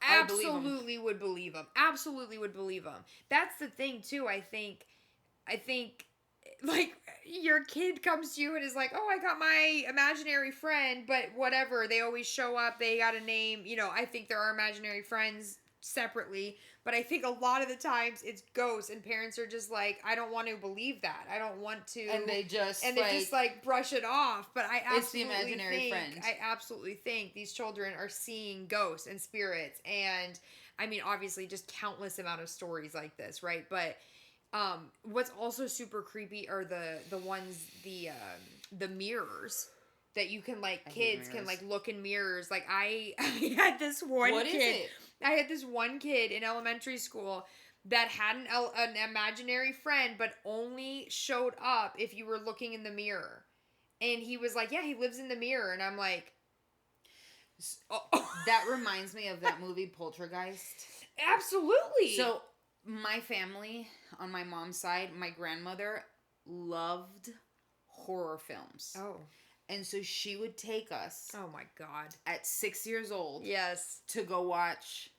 Absolutely would believe him. Absolutely would believe him. That's the thing too. I think like, your kid comes to you and is like, oh, I got my imaginary friend, but whatever, they always show up, they got a name, I think there are imaginary friends separately, but I think a lot of the times it's ghosts, and parents are just like, I don't want to believe that, I don't want to, and they just brush it off. But I absolutely it's the imaginary friend. I absolutely think these children are seeing ghosts and spirits, and I mean, obviously just countless amount of stories like this, right? But what's also super creepy are the ones, the mirrors that you can, like, kids can, like, look in mirrors. Like, I had this one What kid. is it? I had this one kid in elementary school that had an imaginary friend, but only showed up if you were looking in the mirror. And he was like, yeah, he lives in the mirror. And I'm like, that reminds me of that movie Poltergeist. Absolutely. So, my family, on my mom's side, my grandmother loved horror films. Oh. And so she would take us. Oh my God. At 6 years old. Yes. To go watch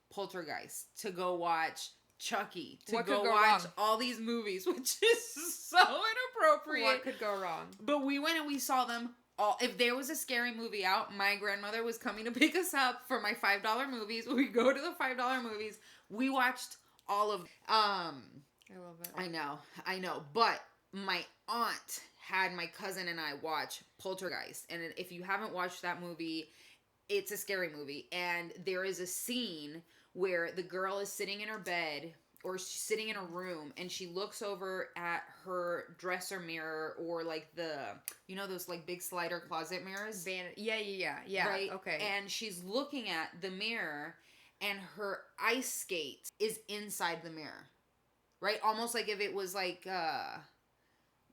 Poltergeist. To go watch Chucky. To What go could go watch wrong? all these movies, which is so inappropriate. What could go wrong? But we went and we saw them all. If there was a scary movie out, my grandmother was coming to pick us up for my $5 movies. We go to the $5 movies. We watched all of I love it. I know. But my aunt had my cousin and I watch Poltergeist. And if you haven't watched that movie, it's a scary movie. And there is a scene where the girl is sitting in her bed, or she's sitting in a room, and she looks over at her dresser mirror, or like those like big slider closet mirrors. Yeah. Right? Okay. And she's looking at the mirror, and her ice skate is inside the mirror. Right? Almost like if it was like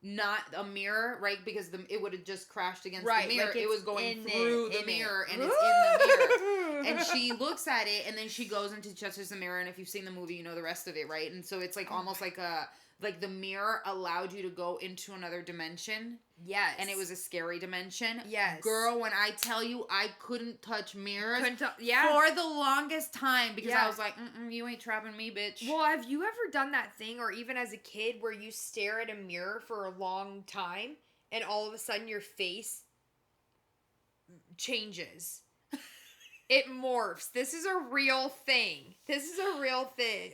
not a mirror, right? Because it would have just crashed against the mirror. Like it was going through the mirror, and it's in the mirror. And she looks at it, and then she goes into touches the mirror, and if you've seen the movie, you know the rest of it, right? And so it's like almost like the mirror allowed you to go into another dimension. Yes. And it was a scary dimension. Yes. Girl, when I tell you I couldn't touch mirrors yeah. for the longest time, because I was like, you ain't trapping me, bitch. Well, have you ever done that thing, or even as a kid, where you stare at a mirror for a long time and all of a sudden your face changes? It morphs. This is a real thing.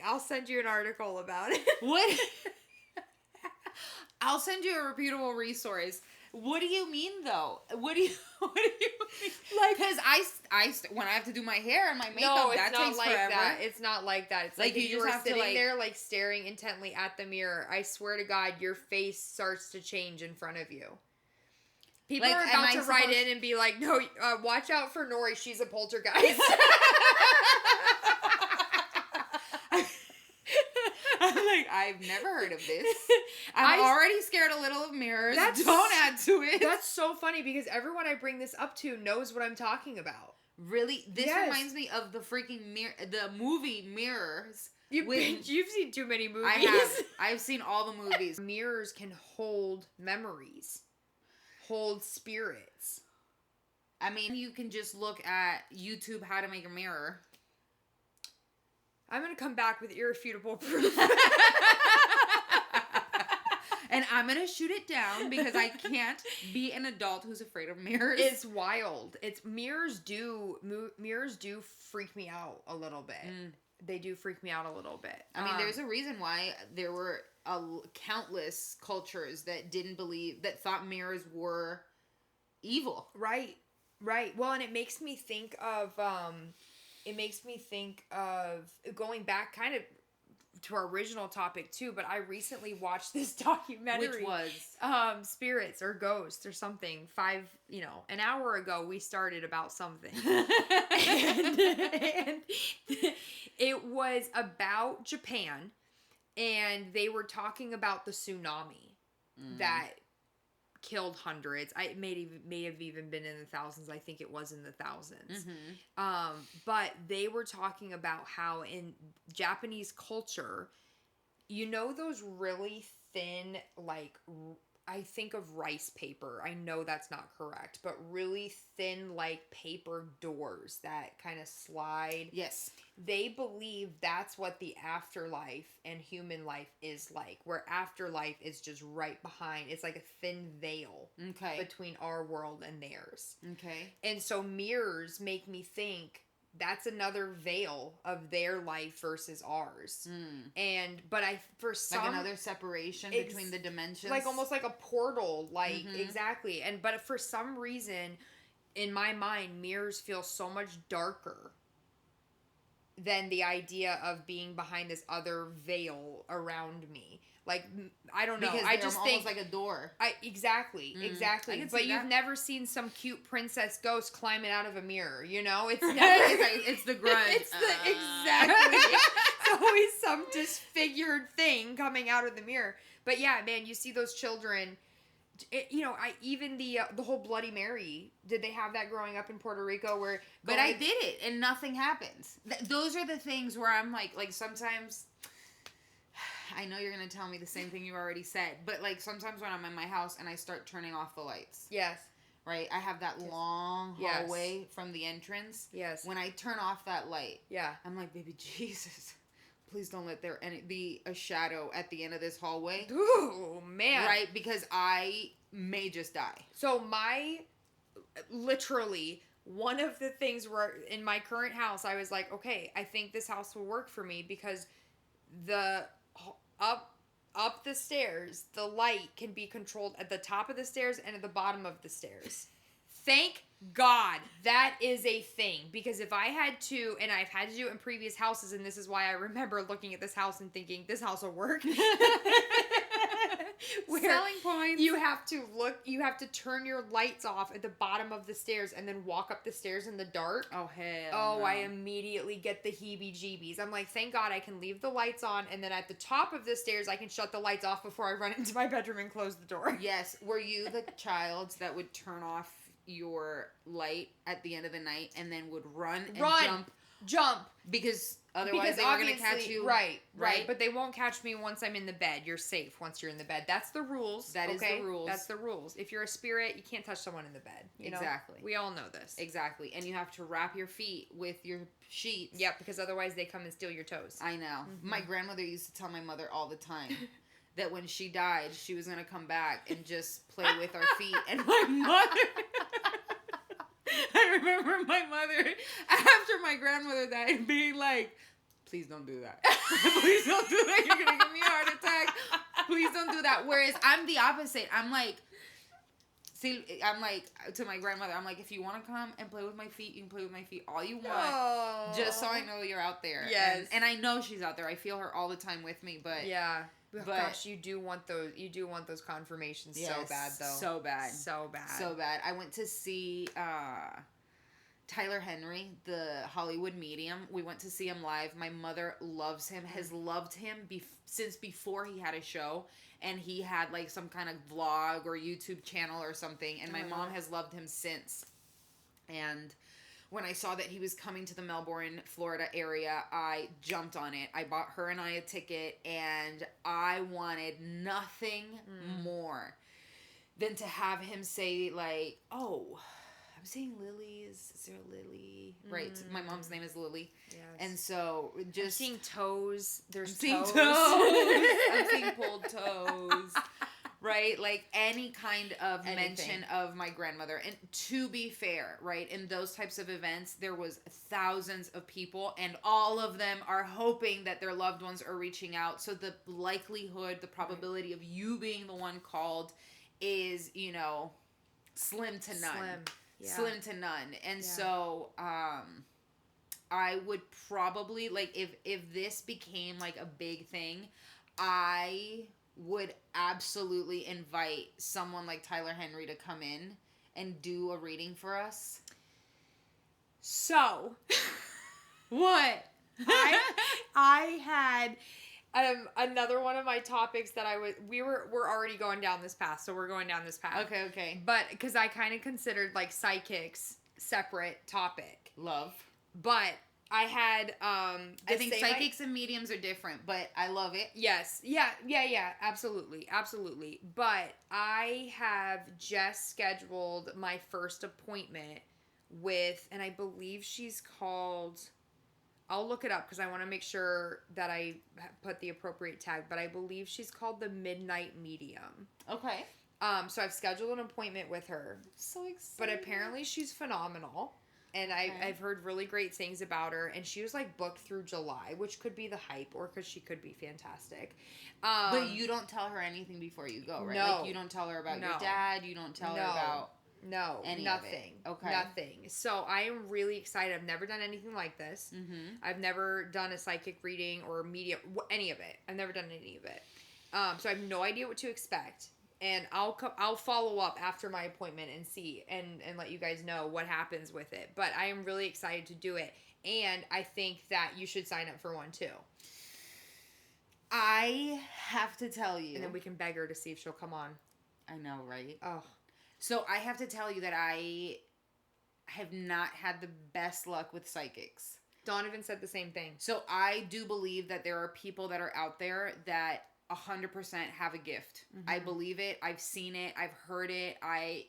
I'll send you an article about it. What? I'll send you a reputable resource. What do you mean, though? What do you mean? Like, because I when I have to do my hair and my makeup, that takes forever. It's not like that. It's like if you were just have sitting to there, like, staring intently at the mirror. I swear to God, your face starts to change in front of you. People are about to write in and be like, no, watch out for Nori. She's a poltergeist. I'm like, I've never heard of this. I'm already scared a little of mirrors. Don't add to it. That's so funny, because everyone I bring this up to knows what I'm talking about. Really? This reminds me of the freaking the movie Mirrors. You've seen too many movies. I have. I've seen all the movies. Mirrors can hold memories. Hold spirits. I mean, you can just look at YouTube how to make a mirror. I'm going to come back with irrefutable proof. And I'm going to shoot it down because I can't be an adult who's afraid of mirrors. It's wild. Mirrors do freak me out a little bit. They do freak me out a little bit. I mean, there's a reason why there were countless cultures that thought mirrors were evil. Right. Well, and it makes me think of going back kind of to our original topic too, but I recently watched this documentary. Which was? Spirits or ghosts or something. An hour ago we started about something. and it was about Japan, and they were talking about the tsunami that killed hundreds. It may have even been in the thousands. I think it was in the thousands. But they were talking about how in Japanese culture, those really thin, like, I think of rice paper. I know that's not correct, but really thin, like, paper doors that kind of slide. Yes. They believe that's what the afterlife and human life is like, where afterlife is just right behind. It's like a thin veil between our world and theirs. Okay. And so mirrors make me think that's another veil of their life versus ours. But for some, like another separation between the dimensions, like almost like a portal, like exactly. But for some reason, in my mind, mirrors feel so much darker than the idea of being behind this other veil around me. Like, I don't know. Because I just think almost like a door. Exactly. But you've never seen some cute princess ghost climbing out of a mirror, It's never. it's the grudge. Exactly. It's always some disfigured thing coming out of the mirror. But yeah, man, you see those children. Even the whole Bloody Mary. Did they have that growing up in Puerto Rico? But I did it and nothing happens. Those are the things where I'm like sometimes. I know you're going to tell me the same thing you already said, but like sometimes when I'm in my house and I start turning off the lights. Yes. Right? I have that long hallway from the entrance. Yes. When I turn off that light. Yeah. I'm like, baby Jesus, please don't let there be a shadow at the end of this hallway. Ooh, man. Right? Because I may just die. So literally, one of the things where in my current house, I was like, okay, I think this house will work for me because up the stairs, the light can be controlled at the top of the stairs and at the bottom of the stairs. Thank God that is a thing, because if I had to, and I've had to do it in previous houses, and this is why I remember looking at this house and thinking this house will work. Selling points. You have to turn your lights off at the bottom of the stairs and then walk up the stairs in the dark. Oh, hell no. I no. immediately get the heebie-jeebies. I'm like, thank God I can leave the lights on, and then at the top of the stairs I can shut the lights off before I run into my bedroom and close the door. Yes. Were you the child that would turn off your light at the end of the night and then would run and jump because otherwise they were going to catch you? Right. But they won't catch me once I'm in the bed. You're safe once you're in the bed. That's the rules. That is the rules. That's the rules. If you're a spirit, you can't touch someone in the bed. Exactly. We all know this. Exactly. And you have to wrap your feet with your sheets. Yep, because otherwise they come and steal your toes. I know. My grandmother used to tell my mother all the time that when she died, she was going to come back and just play with our feet. And my mother... I remember my mother, after my grandmother died, being like, please don't do that. Please don't do that. You're going to give me a heart attack. Please don't do that. Whereas I'm the opposite. I'm like, to my grandmother, I'm like, if you want to come and play with my feet, you can play with my feet all you want. Oh. Just so I know you're out there. Yes. And I know she's out there. I feel her all the time with me, but... Yeah. But gosh, you do want those confirmations so bad, though. So bad. So bad. So bad. I went to see Tyler Henry, the Hollywood medium. We went to see him live. My mother loves him, has loved him since before he had a show. And he had like some kind of vlog or YouTube channel or something. And my mom has loved him since. And when I saw that he was coming to the Melbourne, Florida area, I jumped on it. I bought her and I a ticket, and I wanted nothing more than to have him say, like, oh, I'm seeing Lily's. Is there a Lily? Right. My mom's name is Lily. Yes. And so just... I'm seeing toes. There's toes. toes. I'm seeing pulled toes. right? Like any kind of Anything. mention of my grandmother. And to be fair, right, in those types of events, there was thousands of people, and all of them are hoping that their loved ones are reaching out. So the likelihood, the probability of you being the one called is, you know, slim to none. Slim to none. And so I would probably, like, if this became like a big thing, I would absolutely invite someone like Tyler Henry to come in and do a reading for us. So, what? I had another one of my topics that we're already going down this path, so we're going down this path. Okay. But because I kind of considered like psychics separate topic. Love. But I had I think psychics and mediums are different, but I love it. Yes. Yeah, absolutely. But I have just scheduled my first appointment with, and I believe she's called, I'll look it up because I want to make sure that I put the appropriate tag, but I believe she's called the Midnight Medium. Okay. So I've scheduled an appointment with her. I'm so excited. But apparently she's phenomenal. And I've heard really great things about her. And she was like booked through July, which could be the hype or because she could be fantastic. But you don't tell her anything before you go, right? No. Like you don't tell her about your dad. You don't tell her about nothing. Okay. Nothing. So I am really excited. I've never done anything like this. Mm-hmm. I've never done a psychic reading or medium, any of it. I've never done any of it. So I have no idea what to expect. And I'll follow up after my appointment and see and let you guys know what happens with it. But I am really excited to do it. And I think that you should sign up for one too. I have to tell you. And then we can beg her to see if she'll come on. I know, right? Oh. So I have to tell you that I have not had the best luck with psychics. Donovan said the same thing. So I do believe that there are people that are out there that 100% have a gift. Mm-hmm. I believe it. I've seen it. I've heard it.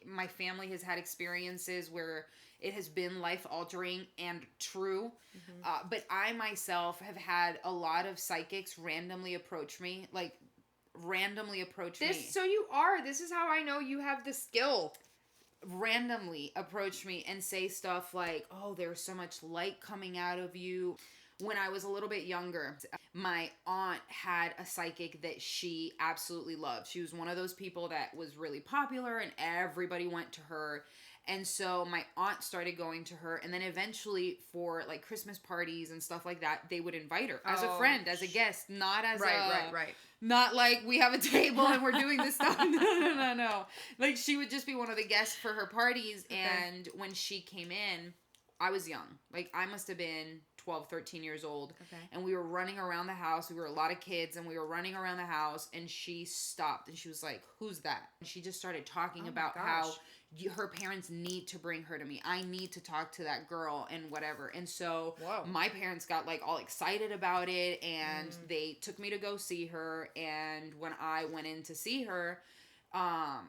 My family has had experiences where it has been life altering and true. Mm-hmm. But I myself have had a lot of psychics randomly approach me. So you are. This is how I know you have the skill. Randomly approach me and say stuff like, "Oh, there's so much light coming out of you." When I was a little bit younger, my aunt had a psychic that she absolutely loved. She was one of those people that was really popular and everybody went to her. And so my aunt started going to her, and then eventually for like Christmas parties and stuff like that, they would invite her as a friend, as a guest, not as right. Not like we have a table and we're doing this stuff. No. Like she would just be one of the guests for her parties. Okay. And when she came in, I was young. Like I must have been 12, 13 years old. Okay. And we were running around the house. We were a lot of kids and we were running around the house, and she stopped and she was like, "Who's that?" And she just started talking about how her parents need to bring her to me. I need to talk to that girl and whatever. And so my parents got like all excited about it, and they took me to go see her. And when I went in to see her, I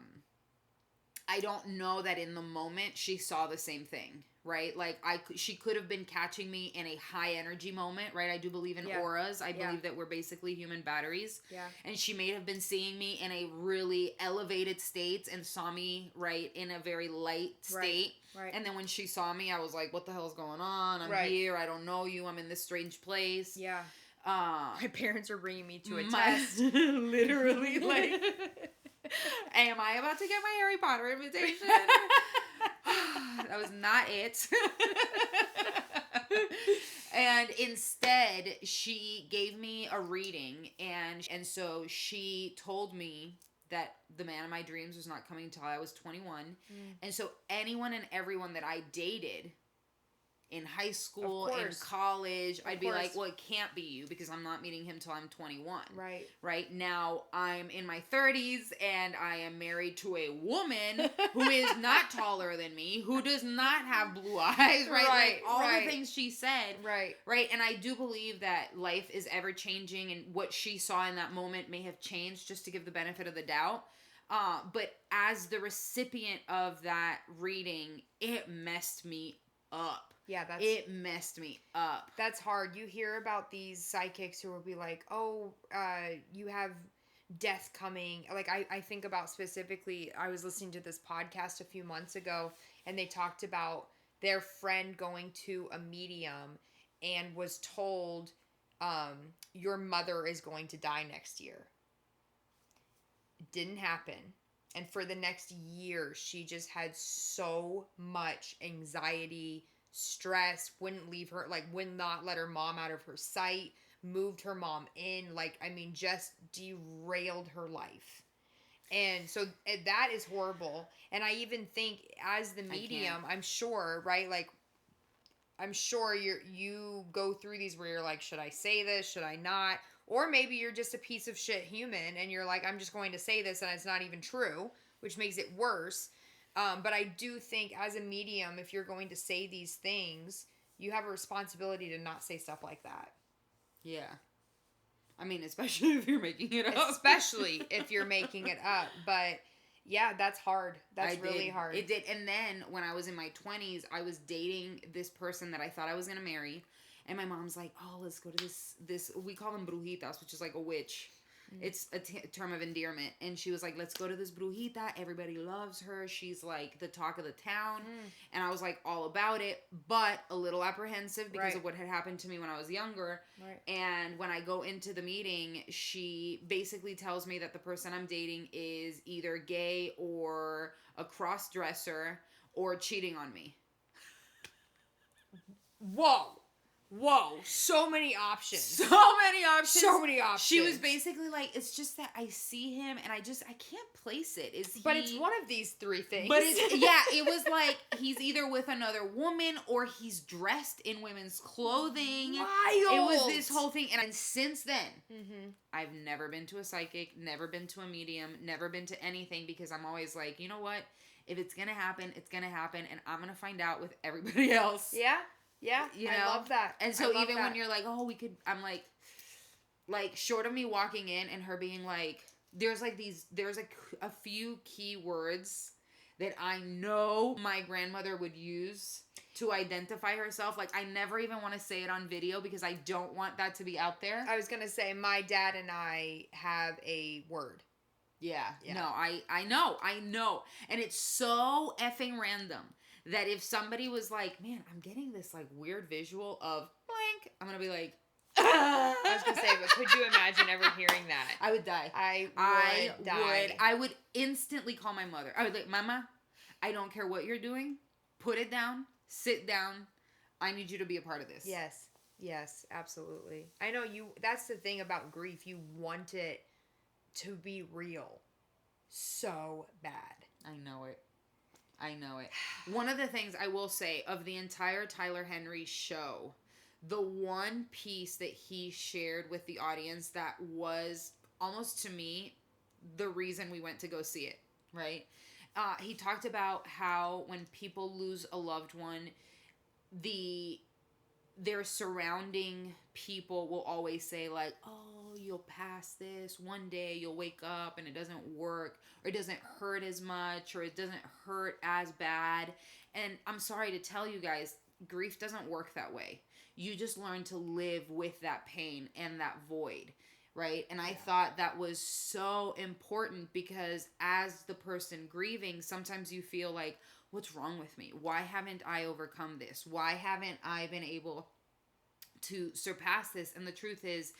don't know that in the moment she saw the same thing. Right? Like she could have been catching me in a high energy moment, right? I do believe in auras. I believe that we're basically human batteries. Yeah. And she may have been seeing me in a really elevated state and saw me, right, in a very light state. Right. And then when she saw me, I was like, "What the hell's going on? I'm here. I don't know you. I'm in this strange place." Yeah. My parents are bringing me to a test. Literally, like, am I about to get my Harry Potter invitation? That was not it. And instead, she gave me a reading, and so she told me that the man of my dreams was not coming until I was 21. And so anyone and everyone that I dated in high school, in college, I'd be like, "Well, it can't be you because I'm not meeting him till I'm 21. Right. Right now, I'm in my 30s and I am married to a woman who is not taller than me, who does not have blue eyes, right? Like all the things she said. Right. Right. And I do believe that life is ever changing, and what she saw in that moment may have changed, just to give the benefit of the doubt. But as the recipient of that reading, it messed me up. Yeah, it messed me up. That's hard. You hear about these psychics who will be like, "Oh, you have death coming. Like, I think about specifically, I was listening to this podcast a few months ago, and they talked about their friend going to a medium and was told, your mother is going to die next year. It didn't happen. And for the next year, she just had so much anxiety, stress, wouldn't leave her, like, would not let her mom out of her sight, moved her mom in, like, I mean, just derailed her life. And so that is horrible. And I even think as the medium, I'm sure, right? Like, I'm sure you go through these where you're like, should I say this? Should I not? Or maybe you're just a piece of shit human and you're like, I'm just going to say this and it's not even true, which makes it worse. But I do think as a medium, if you're going to say these things, you have a responsibility to not say stuff like that. Yeah. I mean, especially if you're making it up. Especially if you're making it up. But yeah, that's hard. That's really hard. It did. And then when I was in my 20s, I was dating this person that I thought I was going to marry. And my mom's like, oh, let's go to this, we call them brujitas, which is like a witch. It's a term of endearment. And she was like, let's go to this brujita. Everybody loves her. She's like the talk of the town. And I was like all about it, but a little apprehensive because of what had happened to me when I was younger. Right. And when I go into the meeting, she basically tells me that the person I'm dating is either gay or a cross-dresser or cheating on me. Whoa, so many options. So many options. She was basically like, it's just that I see him and I can't place it. But it's one of these three things. But it was like he's either with another woman or he's dressed in women's clothing. Wild. It was this whole thing. And since then, I've never been to a psychic, never been to a medium, never been to anything because I'm always like, you know what? If it's going to happen, it's going to happen. And I'm going to find out with everybody else. Yeah. Yeah, you know? I love that. And so even when you're like, oh, we could, I'm like short of me walking in and her being like, there's a few key words that I know my grandmother would use to identify herself. Like, I never even want to say it on video because I don't want that to be out there. I was going to say, my dad and I have a word. Yeah. No, I know. And it's so effing random that if somebody was like, man, I'm getting this like weird visual of blank, I'm going to be like, I was going to say, but could you imagine ever hearing that? I would die. I would instantly call my mother. I would like, Mama, I don't care what you're doing. Put it down. Sit down. I need you to be a part of this. Yes, absolutely. I know that's the thing about grief. You want it to be real so bad. I know it. One of the things I will say of the entire Tyler Henry show, the one piece that he shared with the audience that was almost to me the reason we went to go see it, right? He talked about how when people lose a loved one, their surrounding people will always say like, oh, you'll pass this one day, you'll wake up and it doesn't work, or it doesn't hurt as much, or it doesn't hurt as bad. And I'm sorry to tell you guys, grief doesn't work that way. You just learn to live with that pain and that void, right? And I thought that was so important because as the person grieving, sometimes you feel like, what's wrong with me? Why haven't I overcome this? Why haven't I been able to surpass this? And the truth is,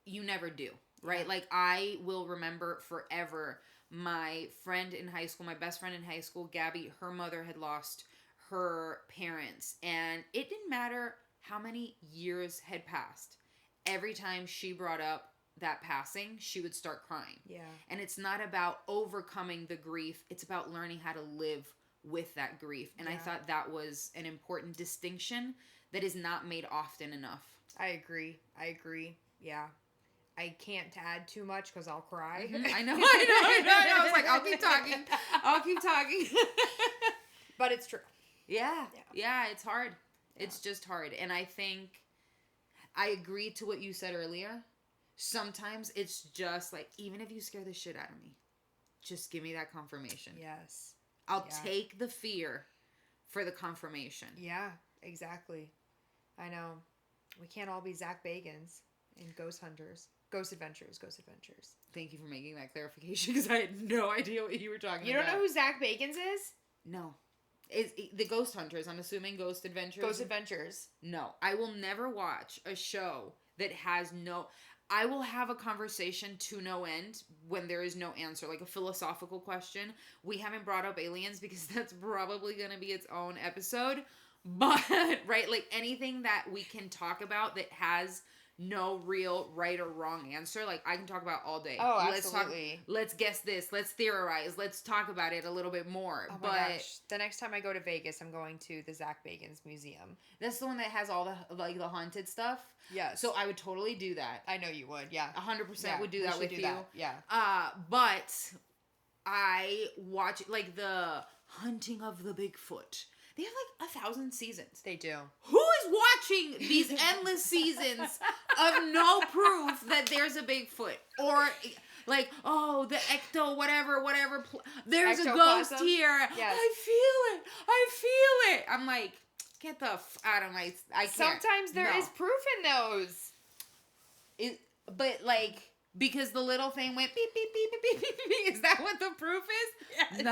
you never do, right? Yeah. Like, I will remember forever my friend in high school, my best friend in high school, Gabby, her mother had lost her parents. And it didn't matter how many years had passed. Every time she brought up that passing, she would start crying. Yeah. And it's not about overcoming the grief. It's about learning how to live with that grief. And I thought that was an important distinction that is not made often enough. I agree. Yeah. I can't add too much because I'll cry. Mm-hmm. I know. I was like, I'll keep talking. But it's true. Yeah, it's hard. Yeah. It's just hard. And I think I agree to what you said earlier. Sometimes it's just like, even if you scare the shit out of me, just give me that confirmation. Yes. I'll take the fear for the confirmation. Yeah, exactly. I know. We can't all be Zach Bagans and ghost hunters. Ghost Adventures. Ghost Adventures. Thank you for making that clarification because I had no idea what you were talking about. You don't know who Zach Bagans is? No. The Ghost Hunters. I'm assuming Ghost Adventures. Ghost Adventures. No. I will never watch a show that has no... I will have a conversation to no end when there is no answer, like a philosophical question. We haven't brought up aliens because that's probably going to be its own episode. But, right, like anything that we can talk about that has no real right or wrong answer, like I can talk about all day. Oh, absolutely. Let's guess this. Let's theorize. Let's talk about it a little bit more. Oh my gosh. The next time I go to Vegas, I'm going to the Zach Bagans Museum. That's the one that has all the, like, the haunted stuff. Yes. So I would totally do that. I know you would, yeah. 100% would do that with you. That. Yeah. But I watch, like, the Hunting of the Bigfoot. They have like 1,000 seasons. They do. Who is watching these endless seasons of no proof that there's a Bigfoot? Or like, oh, the ecto, whatever. There's a ghost here. Yes. I feel it. I'm like, get the out of my... I can't. Sometimes there is proof in those. But like... Because the little thing went beep, beep, beep, beep, beep, beep, beep. Is that what the proof is? Yes.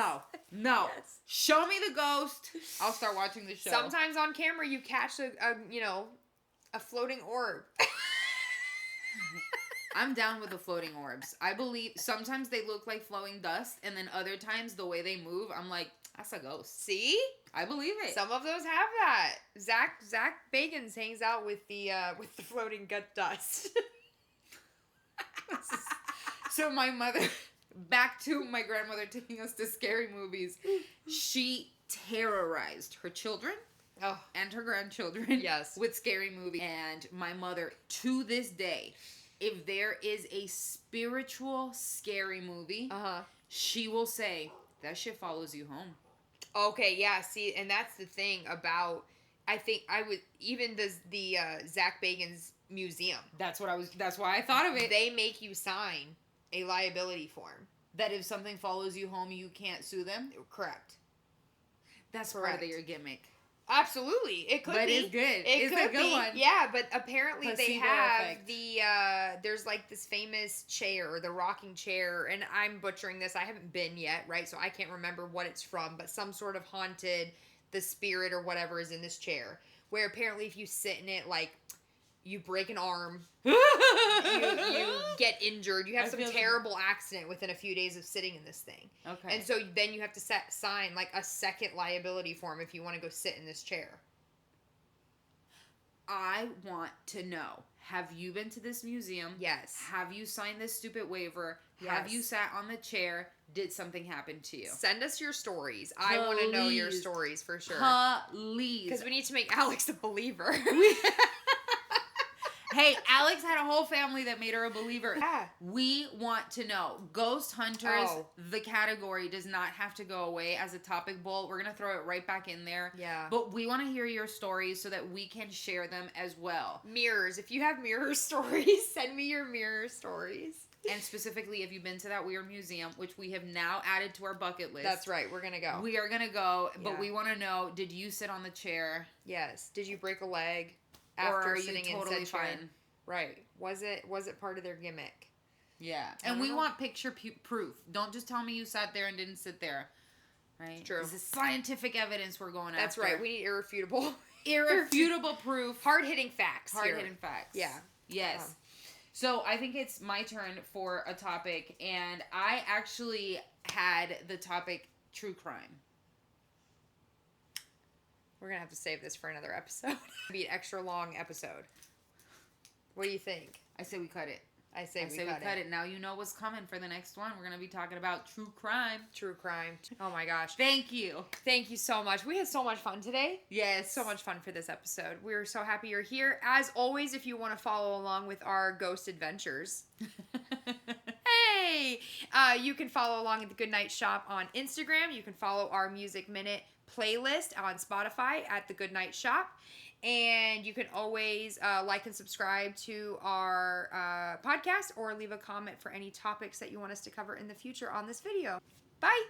No. Yes. Show me the ghost. I'll start watching the show. Sometimes on camera you catch a floating orb. I'm down with the floating orbs. I believe sometimes they look like flowing dust, and then other times the way they move, I'm like, that's a ghost. See? I believe it. Some of those have that. Zach Bagans hangs out with the floating gut dust. So my mother, back to my grandmother taking us to scary movies, she terrorized her children and her grandchildren with scary movies. And my mother, to this day, if there is a spiritual scary movie, she will say, that shit follows you home. Okay, yeah, see, and that's the thing about, I think I would, even the Zach Bagans Museum. That's why I thought of it. They make you sign a liability form. That if something follows you home, you can't sue them? Correct. That's part of your gimmick. Absolutely. It could be. But it's good. It's a good one. Yeah, but apparently they have effect. there's like this famous chair, the rocking chair, and I'm butchering this. I haven't been yet, right? So I can't remember what it's from, but some sort of haunted, the spirit or whatever is in this chair, where apparently if you sit in it, like, you break an arm, you get injured, you have some terrible accident within a few days of sitting in this thing. Okay. And so then you have to sign like a second liability form if you want to go sit in this chair. I want to know, have you been to this museum? Yes. Have you signed this stupid waiver? Yes. Have you sat on the chair? Did something happen to you? Send us your stories. I want to know your stories for sure. Please. Because we need to make Alex a believer. Hey, Alex had a whole family that made her a believer. Yeah. We want to know. Ghost Hunters, the category does not have to go away as a topic bowl. We're going to throw it right back in there. Yeah. But we want to hear your stories so that we can share them as well. Mirrors. If you have mirror stories, send me your mirror stories. And specifically, if you've been to that weird museum, which we have now added to our bucket list. That's right. We're going to go. We are going to go, but we want to know, did you sit on the chair? Yes. Did you break a leg? After sitting totally in fine? Right. Was it part of their gimmick? Yeah. And we want picture proof. Don't just tell me you sat there and didn't sit there. Right? True. This is scientific evidence we're going That's after. right. We need irrefutable proof. Hard-hitting facts. Hard-hitting facts. Yeah. Yes. So I think it's my turn for a topic, and I actually had the topic true crime. We're going to have to save this for another episode. It'll be an extra long episode. What do you think? I say we cut it. I say we cut it. Now you know what's coming for the next one. We're going to be talking about true crime. True crime. Oh my gosh. Thank you. Thank you so much. We had so much fun today. Yes. So much fun for this episode. We're so happy you're here. As always, if you want to follow along with our ghost adventures. Hey! You can follow along at the Goodnight Shop on Instagram. You can follow our Music Minute playlist on Spotify at the Goodnight Shop. And you can always like and subscribe to our podcast or leave a comment for any topics that you want us to cover in the future on this video. Bye!